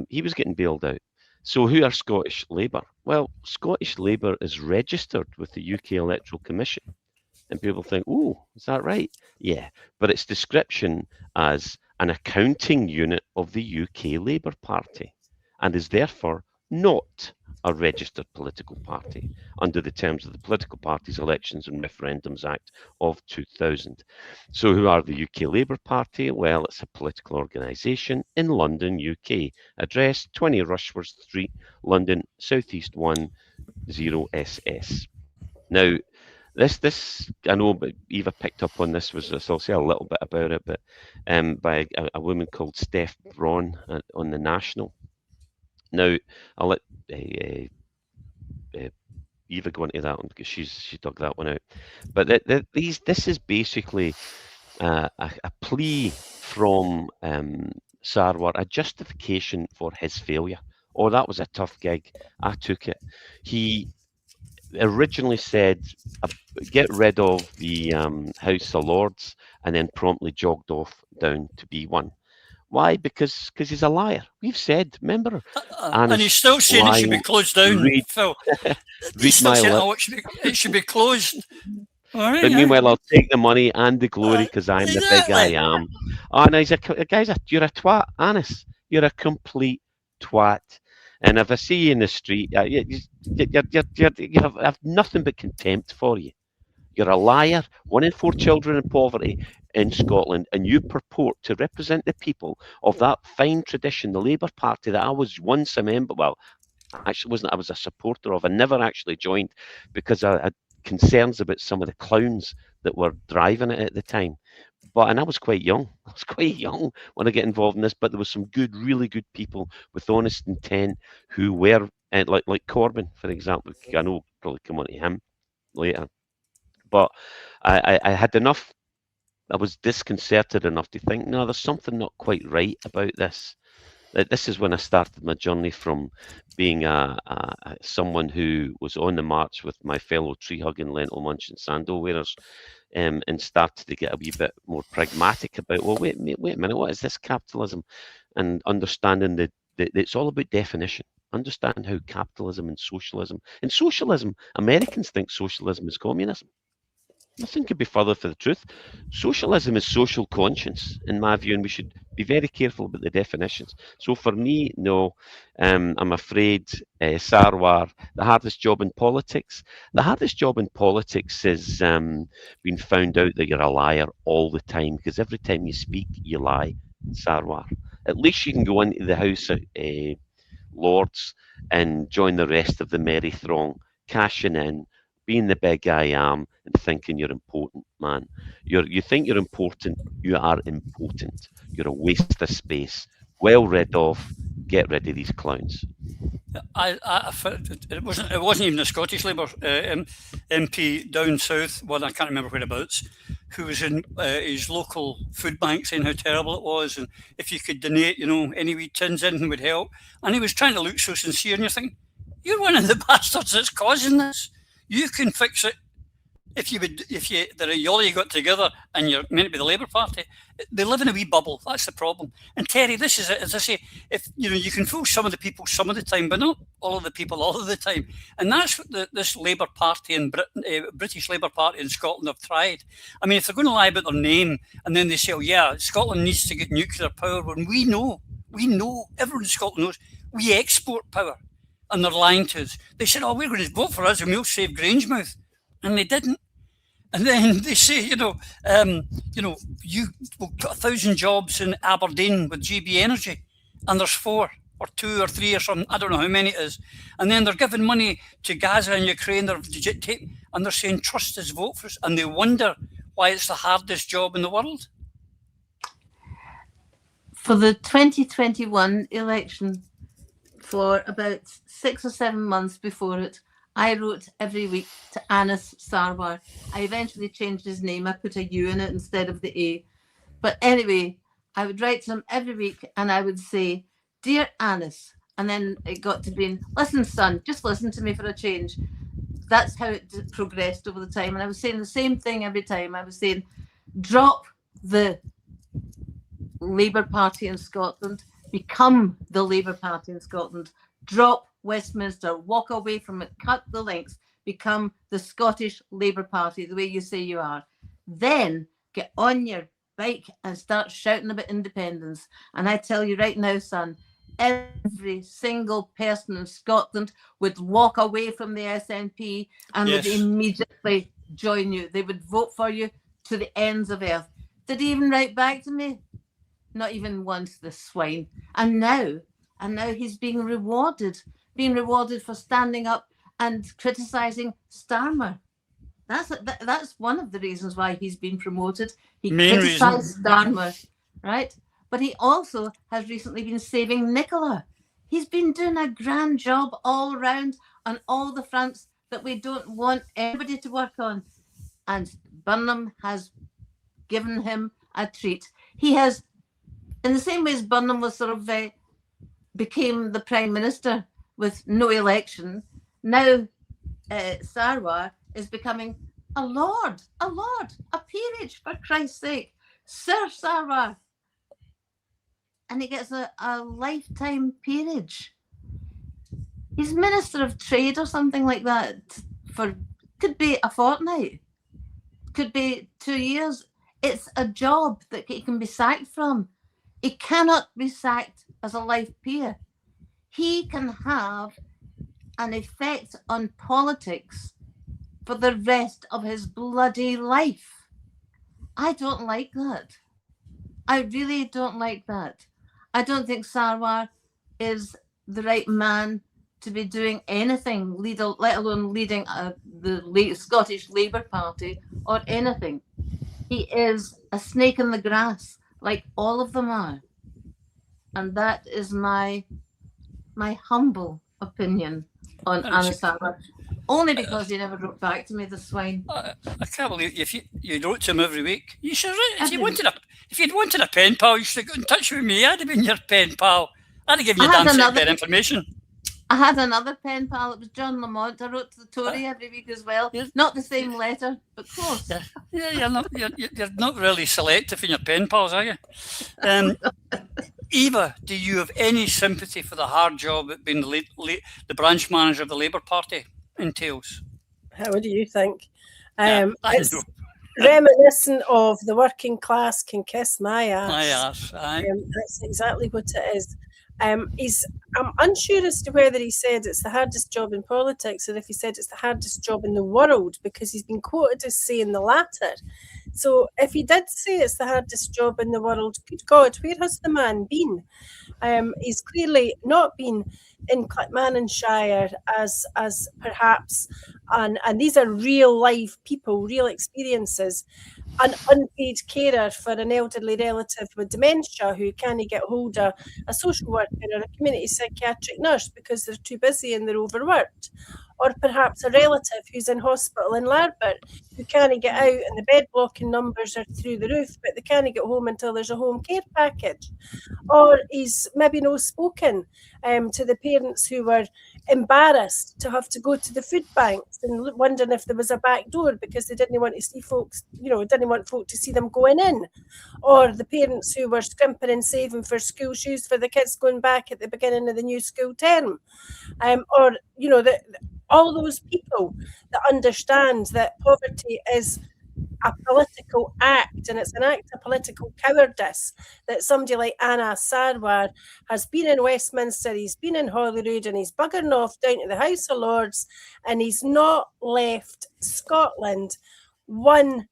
He was getting bailed out. So who are Scottish Labour? Well, Scottish Labour is registered with the UK Electoral Commission. And people think, oh, is that right? Yeah, but its description as an accounting unit of the UK Labour Party, and is therefore not a registered political party under the terms of the Political Parties, Elections and Referendums Act of 2000. So who are the UK Labour Party? Well, it's a political organisation in London, UK. Address 20 Rushworth Street, London, South East 1, 0SS. Now, this I know, but Eva picked up on this. I'll say a little bit about it, but by a woman called Steph Braun on the National. Now, I'll let Eva go into that one because she dug that one out. But this is basically a plea from Sarwar, a justification for his failure. Oh, that was a tough gig. I took it. He originally said, get rid of the House of Lords, and then promptly jogged off down to B1. Why? Because he's a liar. We've said, remember? And he's still saying it should be closed down, Phil. He's still saying, it should be closed. All right, but meanwhile, I'll take the money and the glory because I'm the big I am. Oh, no, you're a twat, Anis. You're a complete twat. And if I see you in the street, you have nothing but contempt for you. You're a liar, 1 in 4 children in poverty in Scotland, and you purport to represent the people of that fine tradition, the Labour Party that I was once a member, well, actually wasn't, I was a supporter of. I never actually joined because I had concerns about some of the clowns that were driving it at the time. and I was quite young. I was quite young when I get involved in this, but there was some good, really good people with honest intent who were, like Corbyn, for example. I know we'll probably come on to him later, but I had enough. I was disconcerted enough to think, no, there's something not quite right about this. This is when I started my journey from being someone who was on the march with my fellow tree-hugging, lentil-munching sandal wearers, and started to get a wee bit more pragmatic about, well, wait a minute, what is this capitalism? And understanding that it's all about definition. Understand how capitalism and socialism, Americans think socialism is communism. Nothing could be further from the truth. Socialism is social conscience, in my view, and we should be very careful about the definitions. So for me, no, I'm afraid, Sarwar, the hardest job in politics. The hardest job in politics is being found out that you're a liar all the time, because every time you speak, you lie, Sarwar. At least you can go into the House of Lords and join the rest of the merry throng, cashing in, being the big I am, and thinking you're important, man. You think you're important, you are impotent. You're a waste of space. Well rid of. Get rid of these clowns. It wasn't even a Scottish Labour MP down south, one I can't remember whereabouts, who was in his local food bank saying how terrible it was, and if you could donate, any wee tins, anything would help. And he was trying to look so sincere, and you're thinking, you're one of the bastards that's causing this. You can fix it if you got together and you're meant to be the Labour Party. They live in a wee bubble. That's the problem. And Terry, this is it. As I say, if you can fool some of the people some of the time, but not all of the people all of the time. And that's what this Labour Party in Britain, British Labour Party in Scotland have tried. I mean, if they're going to lie about their name and then they say, "Oh yeah, Scotland needs to get nuclear power," when we know, everyone in Scotland knows we export power. And they're lying to us. They said, "Oh, we're going to vote for us and we'll save Grangemouth," and they didn't. And then they say, you will put 1,000 jobs in Aberdeen with GB Energy, and there's 4 or 2 or 3 or something. I don't know how many it is. And then they're giving money to Gaza and Ukraine. And they're saying, "Trust us, vote for us," and they wonder why it's the hardest job in the world. For the 2021 election, for about 6 or 7 months before it, I wrote every week to Anis Sarwar. I eventually changed his name. I put a U in it instead of the A. But anyway, I would write to him every week and I would say, "Dear Anis," and then it got to being, "Listen, son, just listen to me for a change." That's how it progressed over the time. And I was saying the same thing every time. I was saying, drop the Labour Party in Scotland, become the Labour Party in Scotland, drop Westminster, walk away from it, cut the links, become the Scottish Labour Party, the way you say you are. Then get on your bike and start shouting about independence. And I tell you right now, son, every single person in Scotland would walk away from the SNP and would immediately join you. They would vote for you to the ends of earth. Did he even write back to me? Not even once, the swine. And now he's being rewarded for standing up and criticising Starmer. That's one of the reasons why he's been promoted. He criticised Starmer, right? But he also has recently been saving Nicola. He's been doing a grand job all round on all the fronts that we don't want anybody to work on. And Burnham has given him a treat. He has, in the same way as Burnham was sort of became the Prime Minister with no election, now Sarwar is becoming a lord, a peerage, for Christ's sake. Sir Sarwar. And he gets a lifetime peerage. He's Minister of Trade or something like that could be a fortnight, could be 2 years. It's a job that he can be sacked from. He cannot be sacked as a life peer. He can have an effect on politics for the rest of his bloody life. I don't like that. I really don't like that. I don't think Sarwar is the right man to be doing anything, let alone leading the Scottish Labour Party or anything. He is a snake in the grass, like all of them are. And that is my humble opinion on Anna Sandler. Only because he never wrote back to me, the swine. I can't believe if you wrote to him every week. You should if you'd wanted a pen pal, you should have got in touch with me. I'd have been your pen pal. I'd have given you damn set better information. I had another pen pal. It was John Lamont. I wrote to the Tory every week as well. Not the same letter, but close. Yeah, you're not really selective in your pen pals, are you? Eva, do you have any sympathy for the hard job that being the branch manager of the Labour Party entails? What do you think? It's reminiscent of the working class can kiss my ass. My ass, aye. That's exactly what it is. I'm unsure as to whether he said it's the hardest job in politics or if he said it's the hardest job in the world, because he's been quoted as saying the latter. So if he did say it's the hardest job in the world, good God, where has the man been? He's clearly not been in Clackmannanshire as perhaps, and these are real life people, real experiences, an unpaid carer for an elderly relative with dementia who can't get hold of a social worker or a community psychiatric nurse because they're too busy and they're overworked. Or perhaps a relative who's in hospital in Larbert who can't get out and the bed blocking numbers are through the roof, but they can't get home until there's a home care package. Or he's maybe no spoken to the parents who were embarrassed to have to go to the food banks and wondering if there was a back door because they didn't want to see folks, didn't want folk to see them going in. Or the parents who were scrimping and saving for school shoes for the kids going back at the beginning of the new school term. All those people that understand that poverty is a political act, and it's an act of political cowardice, that somebody like Anna Sarwar has been in Westminster, he's been in Holyrood, and he's buggering off down to the House of Lords, and he's not left Scotland one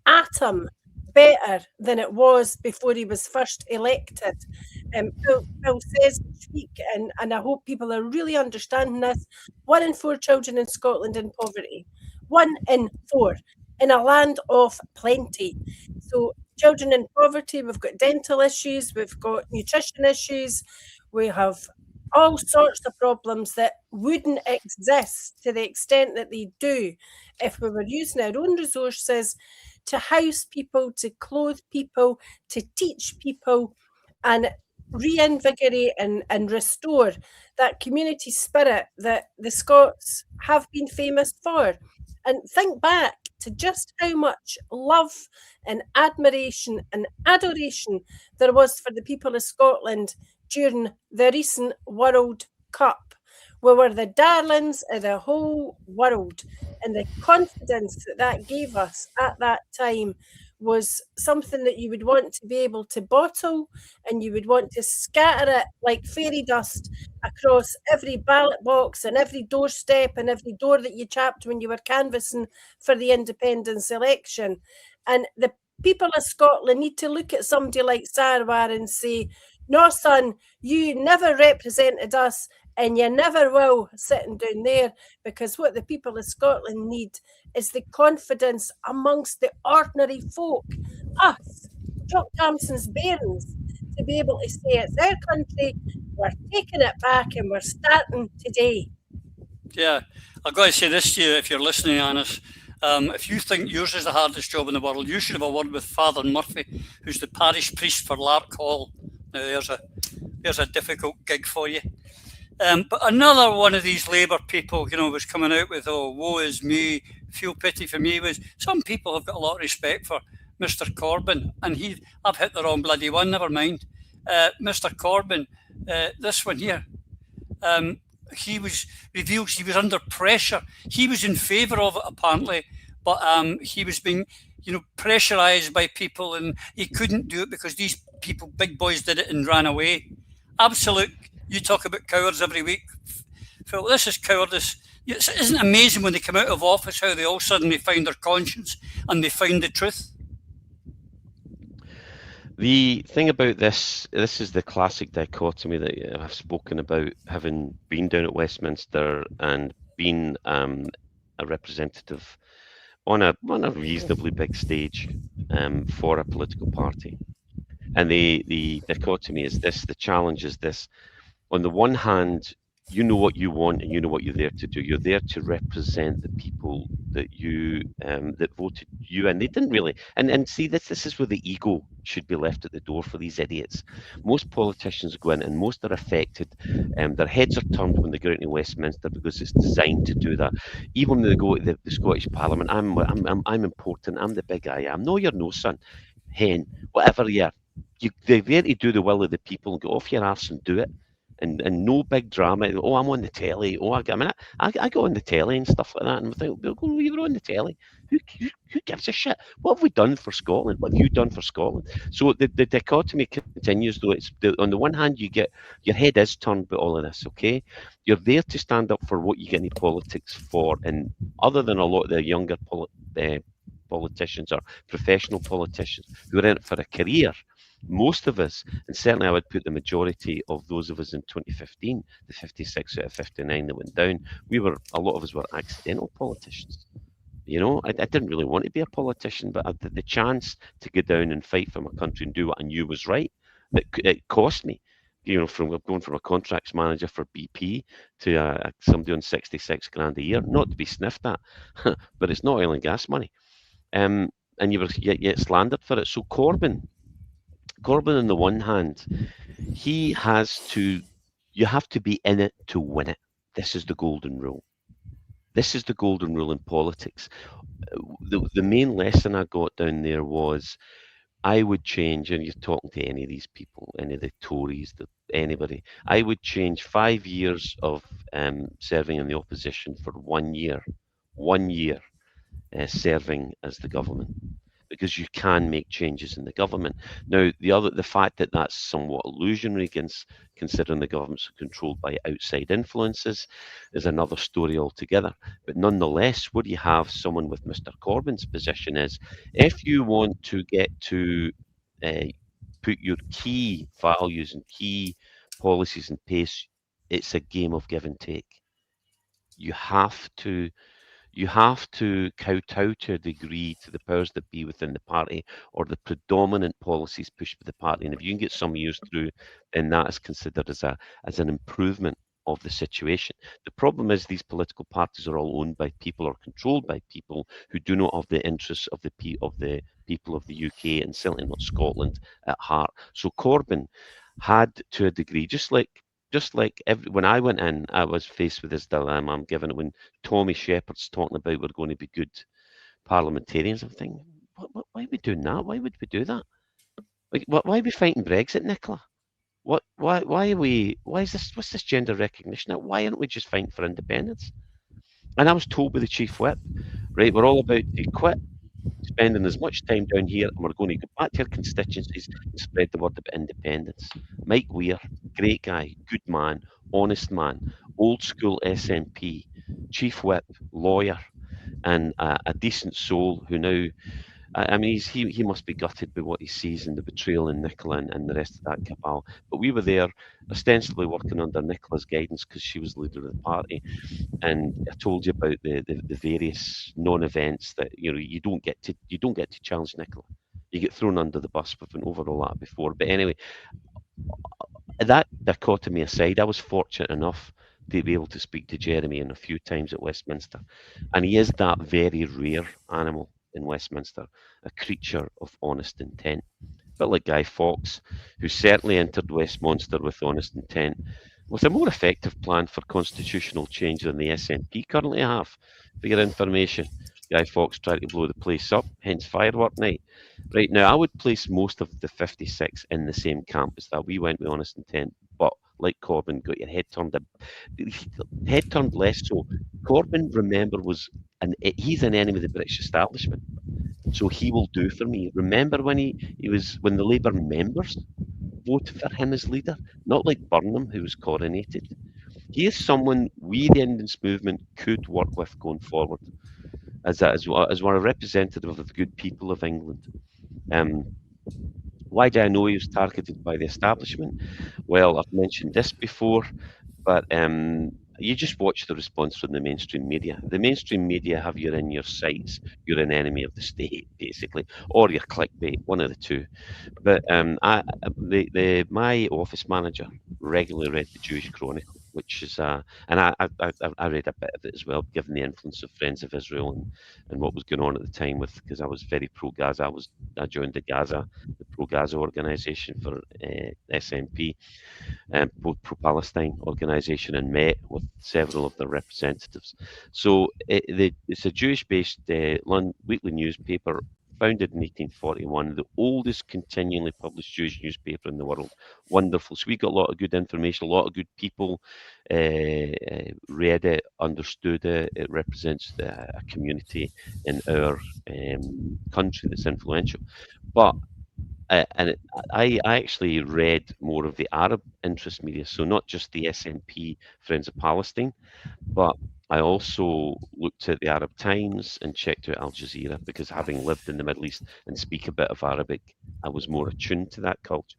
atom better than it was before he was first elected. Bill says each week, and I hope people are really understanding this, 1 in 4 children in Scotland in poverty. 1 in 4 in a land of plenty. So children in poverty, we've got dental issues, we've got nutrition issues, we have all sorts of problems that wouldn't exist to the extent that they do if we were using our own resources to house people, to clothe people, to teach people, and reinvigorate and restore that community spirit that the Scots have been famous for. And think back to just how much love and admiration and adoration there was for the people of Scotland during the recent World Cup. We were the darlings of the whole world, and the confidence that gave us at that time was something that you would want to be able to bottle, and you would want to scatter it like fairy dust across every ballot box and every doorstep and every door that you chapped when you were canvassing for the independence election. And the people of Scotland need to look at somebody like Sarwar and say, no, son, you never represented us, and you never will, sitting down there, because what the people of Scotland need is the confidence amongst the ordinary folk, us, Jock Thompson's bairns, to be able to say it's our country, we're taking it back, and we're starting today. Yeah, I've got to say this to you, if you're listening, Annis. If you think yours is the hardest job in the world, you should have a word with Father Murphy, who's the parish priest for Lark Hall. Now, there's a difficult gig for you. But another one of these Labour people, was coming out with, oh, woe is me, feel pity for me. Some people have got a lot of respect for Mr. Corbyn, and I've hit the wrong bloody one, never mind. Mr. Corbyn, this one here, he was revealed he was under pressure. He was in favour of it, apparently, but he was being, pressurised by people, and he couldn't do it because these people, big boys, did it and ran away. Absolute. You talk about cowards every week. Phil, this is cowardice. Isn't it amazing when they come out of office how they all suddenly find their conscience and they find the truth? The thing about this is the classic dichotomy that I've spoken about, having been down at Westminster and been a representative on a reasonably big stage for a political party. And the dichotomy is this, the challenge is this. On the one hand, you know what you want and you know what you're there to do. You're there to represent the people that you that voted you, and they didn't really. And see, this is where the ego should be left at the door for these idiots. Most politicians go in, and most are affected. Their heads are turned when they go into Westminster because it's designed to do that. Even when they go to the Scottish Parliament, I'm important. I'm the big I am. No, you're no, son, hen, whatever you are. They're there to do the will of the people and go off your arse and do it. And no big drama. Oh, I'm on the telly. Oh, I mean, I go on the telly and stuff like that, and I think, well, you were on the telly. Who gives a shit? What have we done for Scotland? What have you done for Scotland? So the dichotomy continues, though. On the one hand, you get your head is turned by all of this. Okay, you're there to stand up for what you get into politics for, and other than a lot of the younger politicians or professional politicians who are in it for a career. Most of us, and certainly I would put the majority of those of us in 2015, the 56 out of 59 that went down, a lot of us were accidental politicians. You know, I didn't really want to be a politician, but the chance to go down and fight for my country and do what I knew was right, it cost me. You know, from going from a contracts manager for BP to somebody on 66 grand a year, not to be sniffed at, but it's not oil and gas money. And you were yet slandered for it. So Corbyn, on the one hand, you have to be in it to win it. This is the golden rule. This is the golden rule in politics. The main lesson I got down there was I would change, and you're talking to any of these people, any of the Tories, anybody, I would change 5 years of serving in the opposition for 1 year, serving as the government. Because you can make changes in the government. Now, the fact that that's somewhat illusionary, considering the governments are controlled by outside influences, is another story altogether. But nonetheless, what you have someone with Mr. Corbyn's position is, if you want to get to put your key values and key policies in place, it's a game of give and take. You have to kowtow to a degree to the powers that be within the party or the predominant policies pushed by the party. And if you can get some years through, then that is considered as an improvement of the situation. The problem is these political parties are all owned by people or controlled by people who do not have the interests of the people of the UK and certainly not Scotland at heart. So Corbyn had, to a degree, just like when I went in, I was faced with this dilemma. I'm given it when Tommy Shepherd's talking about we're going to be good parliamentarians. I'm thinking, why are we doing that? Why would we do that? Like, why are we fighting Brexit, Nicola? Why are we? Why is this? What's this gender recognition? Why aren't we just fighting for independence? And I was told by the chief whip, right, we're all about to quit spending as much time down here, and we're going to go back to our constituencies and spread the word about independence. Mike Weir, great guy, good man, honest man, old school SNP, chief whip, lawyer, and a decent soul who now, I mean, he must be gutted by what he sees in the betrayal in Nicola and the rest of that cabal. But we were there ostensibly working under Nicola's guidance because she was leader of the party. And I told you about the various non-events that you don't get to challenge Nicola. You get thrown under the bus. We've been over all that before. But anyway, that dichotomy aside, I was fortunate enough to be able to speak to Jeremy a few times at Westminster, and he is that very rare animal in Westminster, a creature of honest intent. But like Guy Fawkes, who certainly entered Westminster with honest intent, with a more effective plan for constitutional change than the SNP currently have. For your information, Guy Fawkes tried to blow the place up, hence firework night. Right now, I would place most of the 56 in the same camp as that. We went with honest intent, but like Corbyn, got your head turned less so. Corbyn, remember, he's an enemy of the British establishment, so he will do for me. Remember when when the Labour members voted for him as leader, not like Burnham, who was coronated. He is someone we, the Independence movement, could work with going forward as one a representative of the good people of England. Why do I know he was targeted by the establishment? Well, I've mentioned this before, but you just watch the response from the mainstream media. The mainstream media have you in your sights. You're an enemy of the state, basically, or you're clickbait, one of the two. But my office manager regularly read the Jewish Chronicle, which is and I read a bit of it as well, given the influence of Friends of Israel and what was going on at the time because I was very pro Gaza. I joined the pro Gaza organisation for SNP, pro-Palestine organisation, and met with several of their representatives. So it's a Jewish-based weekly newspaper founded in 1841, the oldest continually published Jewish newspaper in the world. Wonderful. So we got a lot of good information, a lot of good people read it, understood it. It represents a community in our country that's influential. But I actually read more of the Arab interest media, so not just the SNP Friends of Palestine, but I also looked at the Arab Times and checked out Al Jazeera because having lived in the Middle East and speak a bit of Arabic, I was more attuned to that culture.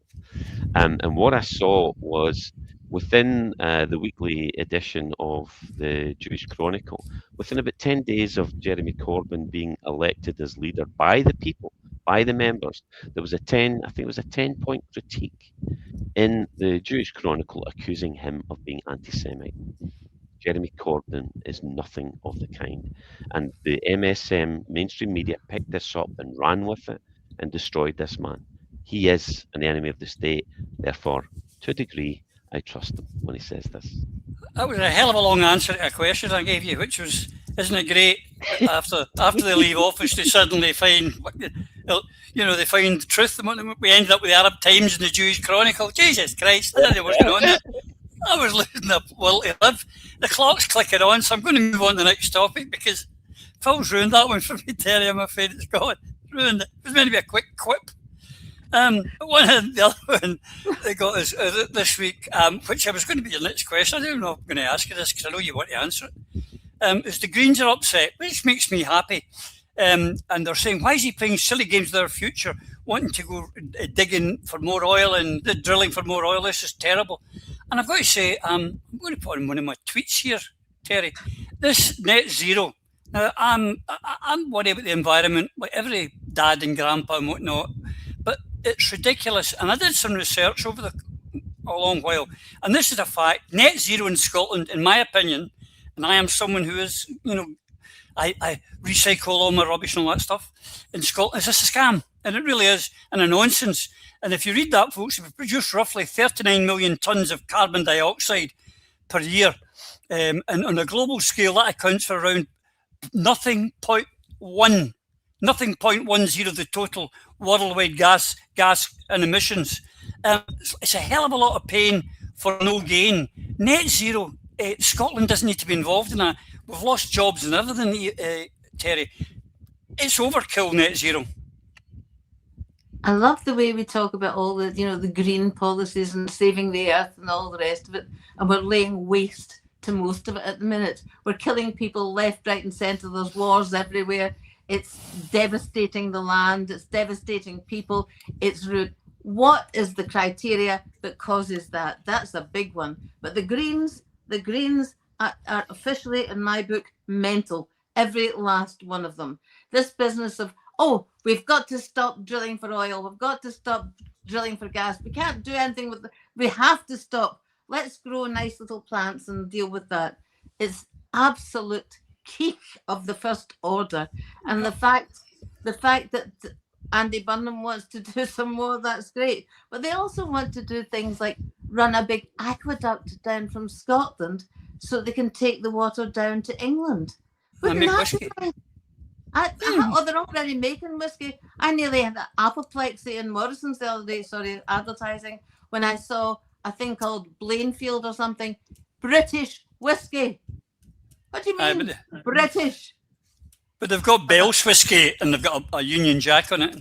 And what I saw was within the weekly edition of the Jewish Chronicle, within about 10 days of Jeremy Corbyn being elected as leader by the people, by the members, there was a 10-point critique in the Jewish Chronicle accusing him of being anti-Semite. Jeremy Corbyn is nothing of the kind. And the MSM mainstream media picked this up and ran with it and destroyed this man. He is an enemy of the state. Therefore, to a degree, I trust him when he says this. That was a hell of a long answer to a question I gave you, which was, isn't it great after they leave office they suddenly find, they find the truth. We ended up with the Arab Times and the Jewish Chronicle. Jesus Christ, I didn't know what's going on there. I was losing a will to live. The clock's clicking on, so I'm going to move on to the next topic because Phil's ruined that one for me, Terry. I'm afraid it's gone. Ruined it. It was meant to be a quick quip. But the other one they got is this week, which I was going to be your next question. I don't know if I'm going to ask you this because I know you want to answer it. Is the Greens are upset, which makes me happy. And they're saying, why is he playing silly games with their future, wanting to go digging for more oil and drilling for more oil? This is terrible. And I've got to say, I'm going to put in one of my tweets here, Terry. This net zero. Now, I'm worried about the environment, like every dad and grandpa and whatnot, but it's ridiculous. And I did some research over a long while, and this is a fact. Net zero in Scotland, in my opinion, and I am someone who is, I recycle all my rubbish and all that stuff. In Scotland, it's a scam, and it really is, and a nonsense. And if you read that, folks, we produce roughly 39 million tonnes of carbon dioxide per year. And on a global scale, that accounts for around 0.10 the total worldwide gas and emissions. It's a hell of a lot of pain for no gain. Net zero, Scotland doesn't need to be involved in that. We've lost jobs and everything, Terry. It's overkill, net zero. I love the way we talk about all the, the green policies and saving the earth and all the rest of it. And we're laying waste to most of it at the minute. We're killing people left, right and centre. There's wars everywhere. It's devastating the land. It's devastating people. It's rude. What is the criteria that causes that? That's a big one. But the Greens are officially, in my book, mental. Every last one of them. This business of, we've got to stop drilling for oil. We've got to stop drilling for gas. We can't do anything with it. We have to stop. Let's grow nice little plants and deal with that. It's absolute quiche of the first order. And the fact that Andy Burnham wants to do some more, that's great. But they also want to do things like run a big aqueduct down from Scotland so they can take the water down to England. Wouldn't that be nice? They're already making whiskey. I nearly had apoplexy in Morrison's the other day, advertising, when I saw a thing called Blainfield or something. British whiskey. What do you mean, British? But they've got Belsh whiskey and they've got a Union Jack on it.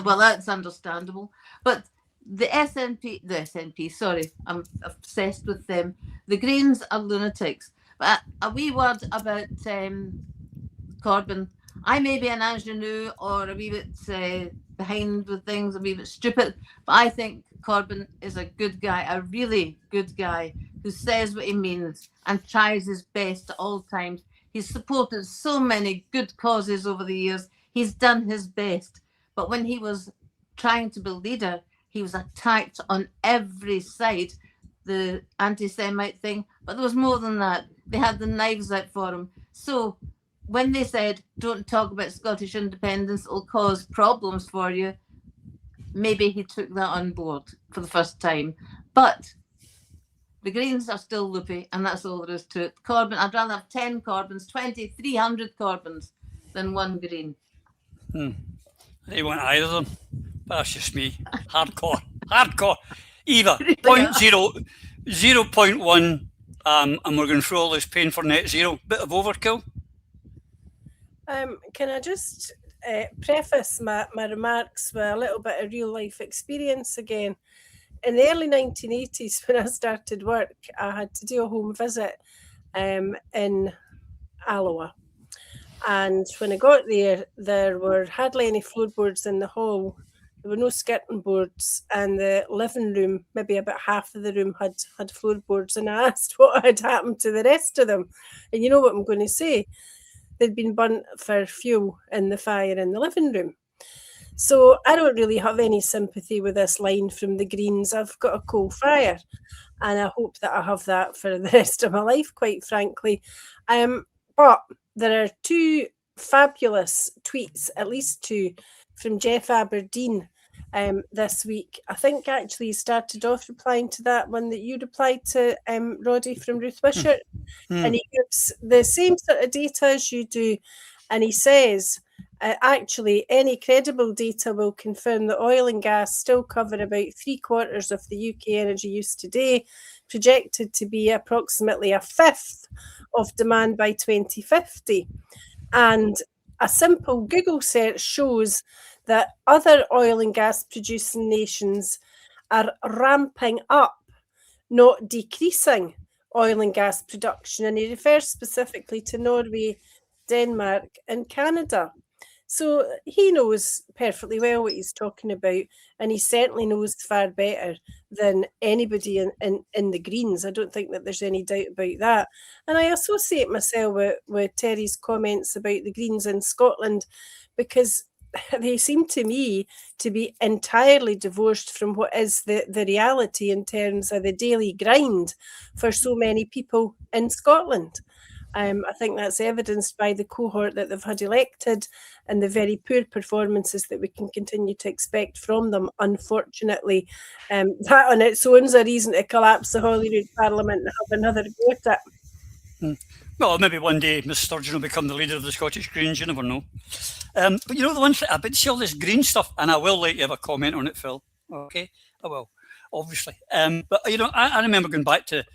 Well, that's understandable. But the SNP, sorry, I'm obsessed with them. The Greens are lunatics. But a wee word about Corbyn. I may be an ingenue or a wee bit behind with things, a wee bit stupid, but I think Corbyn is a good guy, a really good guy, who says what he means and tries his best at all times. He's supported so many good causes over the years. He's done his best. But when he was trying to be leader, he was attacked on every side. The anti-Semite thing, but there was more than that. They had the knives out for him. So when they said, don't talk about Scottish independence, it'll cause problems for you, maybe he took that on board for the first time. But the Greens are still loopy, and that's all there is to it. Corbyn, I'd rather have 10 Corbyns, 20, 300 Corbyns than one Green. They want either of them, but that's just me. Hardcore. Eva, 0.1, and we're going through all this pain for net zero. Bit of overkill. Can I just preface my remarks with a little bit of real life experience again? In the early 1980s, when I started work, I had to do a home visit in Alloa. And when I got there were hardly any floorboards in the hall. There were no skirting boards, and the living room, maybe about half of the room had floorboards. And I asked what had happened to the rest of them. And you know what I'm going to say? They'd been burnt for fuel in the fire in the living room. So I don't really have any sympathy with this line from the Greens. I've got a coal fire, and I hope that I have that for the rest of my life, quite frankly. But there are two fabulous tweets, at least two, from Jeff Aberdeen this week. I think actually he started off replying to that one that you replied to, Roddy, from Ruth Wishart. And he gives the same sort of data as you do. And he says, actually, any credible data will confirm that oil and gas still cover about 3/4 of the UK energy use today, projected to be approximately a fifth of demand by 2050. And a simple Google search shows that other oil and gas producing nations are ramping up, not decreasing, oil and gas production. And he refers specifically to Norway, Denmark, and Canada. So he knows perfectly well what he's talking about, and he certainly knows far better than anybody in the Greens. I don't think that there's any doubt about that. And I associate myself with Terry's comments about the Greens in Scotland, because they seem to me to be entirely divorced from what is the reality in terms of the daily grind for so many people in Scotland. I think that's evidenced by the cohort that they've had elected and the very poor performances that we can continue to expect from them, unfortunately. That on its own is a reason to collapse the Holyrood Parliament and have another go at it. Well, maybe one day Miss Sturgeon will become the leader of the Scottish Greens, you never know. But you know the one thing, I've been see all this green stuff, and I will let you have a comment on it, Phil. Okay, I will, obviously. But you know, I remember going back to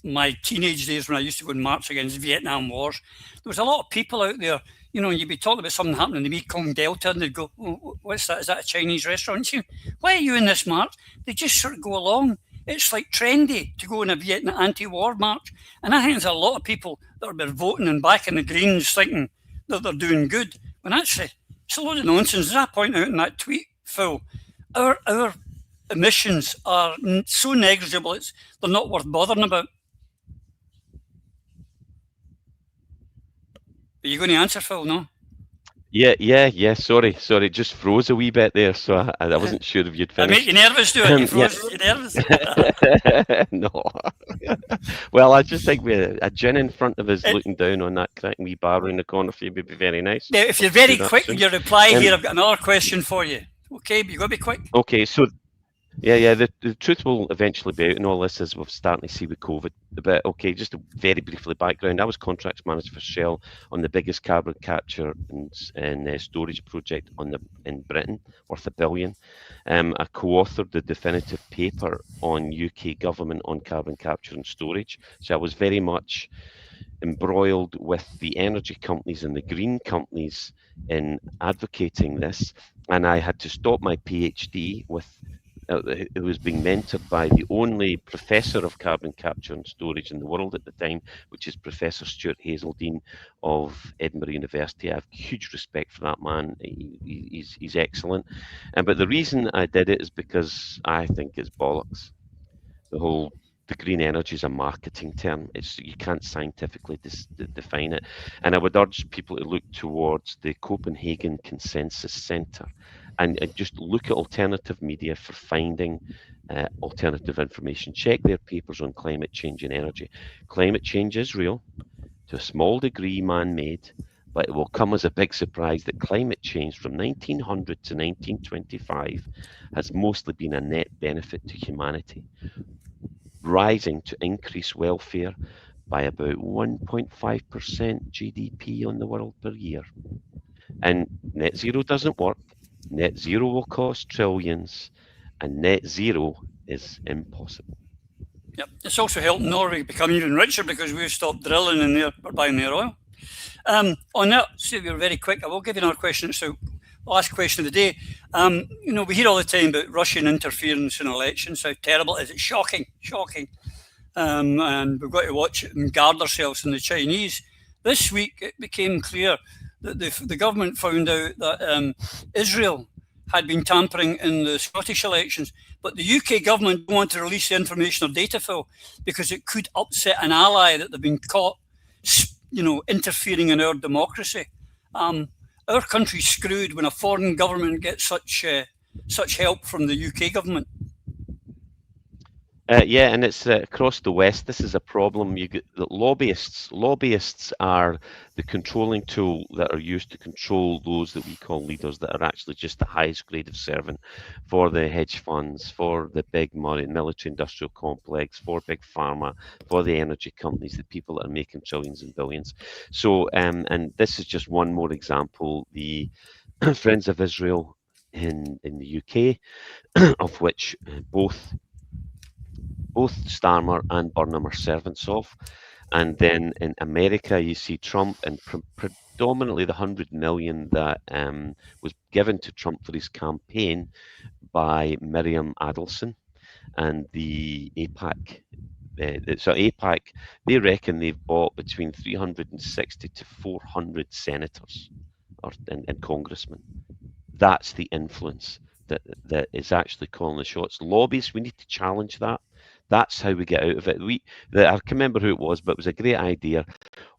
my teenage days when I used to go and march against Vietnam Wars. There was a lot of people out there, you know, you'd be talking about something happening in the Mekong Delta, and they'd go, oh, what's that? Is that a Chinese restaurant? You, why are you in this march? They just sort of go along. It's like trendy to go in a Vietnam anti-war march. And I think there's a lot of people that are voting and backing the Greens thinking that they're doing good, when actually it's a load of nonsense. As I point out in that tweet, Phil, our emissions are so negligible, they're not worth bothering about. Are you going to answer, Phil? No? Yeah. Sorry. Just froze a wee bit there, so I wasn't sure if you'd finished. I make you nervous, do it? You froze? You nervous? No. Well, I just think with a gin in front of us looking down on that cracking wee bar in the corner for you would be very nice. Now, if you're very quick in your reply here, I've got another question for you. Okay, but you've got to be quick. Okay, so yeah, the truth will eventually be out in all this, as we're starting to see with COVID. But okay, just a very briefly background. I was contracts manager for Shell on the biggest carbon capture and storage project in Britain, worth $1 billion. I co-authored the definitive paper on UK government on carbon capture and storage. So I was very much embroiled with the energy companies and the green companies in advocating this. And I had to stop my PhD with who was being mentored by the only professor of carbon capture and storage in the world at the time, which is Professor Stuart Hazeldine of Edinburgh University. I have huge respect for that man. He's excellent. But the reason I did it is because I think it's bollocks. The whole green energy is a marketing term. You can't scientifically define it. And I would urge people to look towards the Copenhagen Consensus Centre and just look at alternative media for finding alternative information. Check their papers on climate change and energy. Climate change is real, to a small degree man-made, but it will come as a big surprise that climate change from 1900 to 1925 has mostly been a net benefit to humanity, rising to increase welfare by about 1.5% GDP on the world per year. And net zero doesn't work. Net zero will cost trillions, and net zero is impossible. Yep. It's also helped Norway become even richer because we've stopped drilling and we're buying their oil. On that, so we're very quick. I will give you another question. So, last question of the day. We hear all the time about Russian interference in elections, how terrible it is. It's shocking. And we've got to watch it and guard ourselves from the Chinese. This week, it became clear that the government found out that Israel had been tampering in the Scottish elections, but the UK government don't want to release the information or data, Phil, because it could upset an ally that they've been caught, interfering in our democracy. Our country's screwed when a foreign government gets such help from the UK government. And it's across the West. This is a problem. You get the lobbyists. Lobbyists are the controlling tool that are used to control those that we call leaders, that are actually just the highest grade of servant for the hedge funds, for the big money, military-industrial complex, for big pharma, for the energy companies, the people that are making trillions and billions. So, and this is just one more example. The Friends of Israel in the UK, of which both Starmer and Burnham are servants of. And then in America, you see Trump, and predominantly the 100 million that was given to Trump for his campaign by Miriam Adelson and the AIPAC. So AIPAC, they reckon they've bought between 360 to 400 senators and congressmen. That's the influence that is actually calling the shots. Lobbyists, we need to challenge that. That's how we get out of it. I can't remember who it was, but it was a great idea.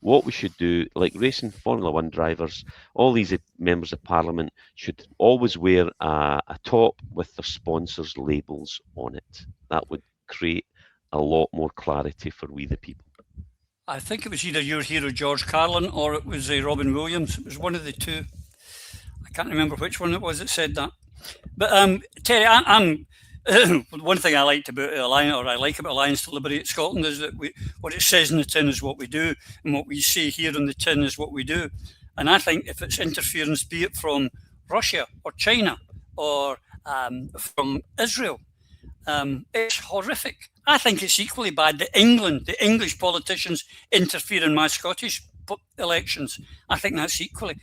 What we should do, like racing Formula One drivers, all these members of Parliament should always wear a top with their sponsors' labels on it. That would create a lot more clarity for we the people. I think it was either your hero George Carlin or it was Robin Williams. It was one of the two. I can't remember which one it was that said that. But Terry, I'm one thing I like about Alliance to Liberate Scotland is that what it says in the tin is what we do, and what we say here on the tin is what we do. And I think if it's interference, be it from Russia or China or from Israel, it's horrific. I think it's equally bad that the English politicians interfere in my Scottish elections. I think that's equally.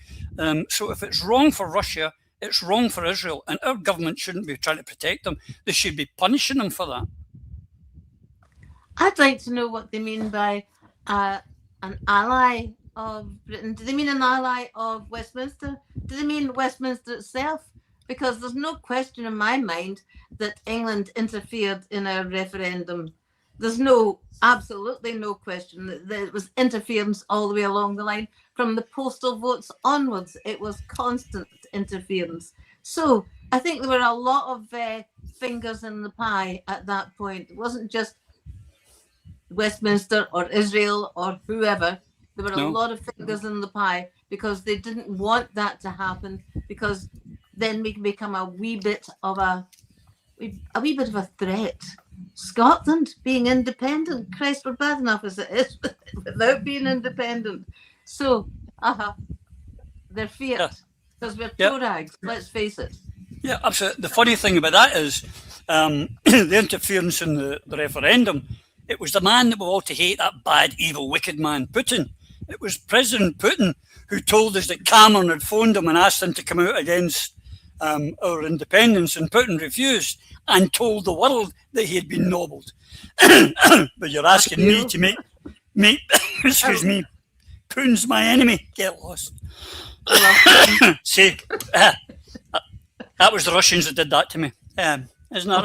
So if it's wrong for Russia, it's wrong for Israel, and our government shouldn't be trying to protect them. They should be punishing them for that. I'd like to know what they mean by an ally of Britain. Do they mean an ally of Westminster? Do they mean Westminster itself? Because there's no question in my mind that England interfered in our referendum. There's absolutely no question that it was interference all the way along the line. From the postal votes onwards, it was constant interference. So I think there were a lot of fingers in the pie at that point. It wasn't just Westminster or Israel or whoever. There were a lot of fingers in the pie because they didn't want that to happen, because then we can become a wee bit of a threat. Scotland being independent, Christ, we're bad enough as it is without being independent. So, they're feared because we're pro-rags, let's face it. Yeah, absolutely. The funny thing about that is the interference in the referendum, it was the man that we all to hate, that bad, evil, wicked man, Putin. It was President Putin who told us that Cameron had phoned him and asked him to come out against our independence, and Putin refused and told the world that he had been nobbled. But you're asking me to make excuse me, Putin's my enemy. Get lost. See, that was the Russians that did that to me. Isn't that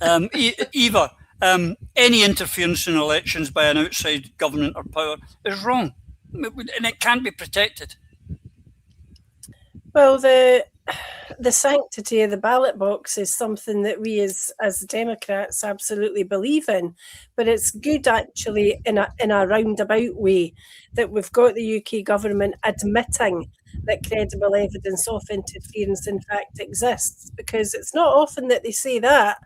right? Eva, any interference in elections by an outside government or power is wrong, and it can't be protected. Well, the sanctity of the ballot box is something that we as Democrats absolutely believe in, but it's good actually in a roundabout way that we've got the UK government admitting that credible evidence of interference in fact exists, because it's not often that they say that,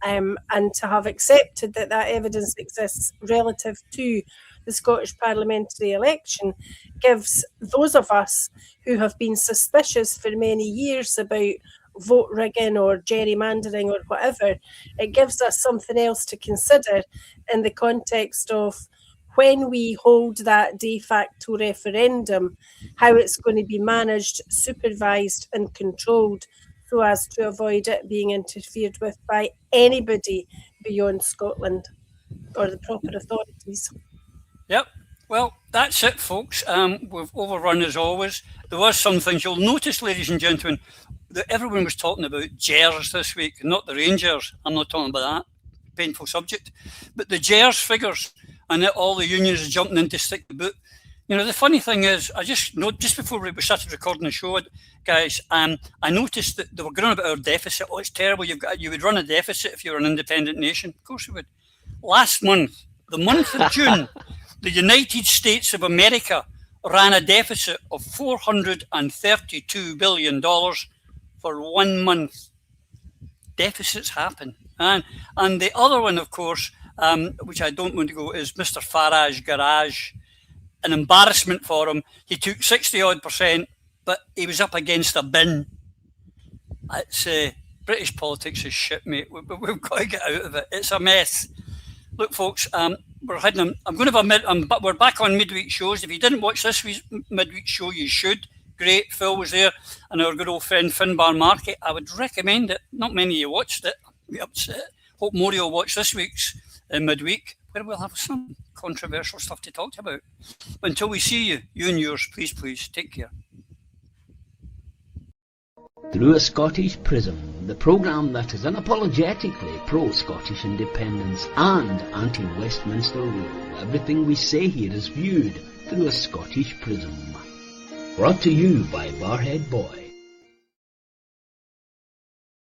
and to have accepted that that evidence exists relative to the Scottish parliamentary election gives those of us who have been suspicious for many years about vote rigging or gerrymandering or whatever, it gives us something else to consider in the context of when we hold that de facto referendum, how it's going to be managed, supervised and controlled so as to avoid it being interfered with by anybody beyond Scotland or the proper authorities. Yep. Well, that's it, folks. We've overrun as always. There was some things you'll notice, ladies and gentlemen, that everyone was talking about Gers this week, not the Rangers. I'm not talking about that painful subject, but the Gers figures, and that all the unions are jumping in to stick the boot. You know, the funny thing is, I just before we started recording the show, guys, I noticed that they were going about our deficit. Oh, it's terrible. You would run a deficit if you were an independent nation. Of course you would. Last month, the month of June, the United States of America ran a deficit of $432 billion for 1 month. Deficits happen. And the other one, of course, which I don't want to go, is Mr. Farage Garage. An embarrassment for him. He took 60-odd%, but he was up against a bin. It's British politics is shit, mate. We've got to get out of it. It's a mess. Look, folks, we're heading. I'm going to we're back on midweek shows. If you didn't watch this week's midweek show, you should. Great, Phil was there, and our good old friend Finbar Market. I would recommend it. Not many of you watched it. I'd be upset. Hope more of you will watch this week's midweek, where we'll have some controversial stuff to talk about. But until we see you, you and yours, please, take care. Through a Scottish Prism, the programme that is unapologetically pro-Scottish independence and anti-Westminster rule. Everything we say here is viewed through a Scottish prism. Brought to you by Barhead Boy.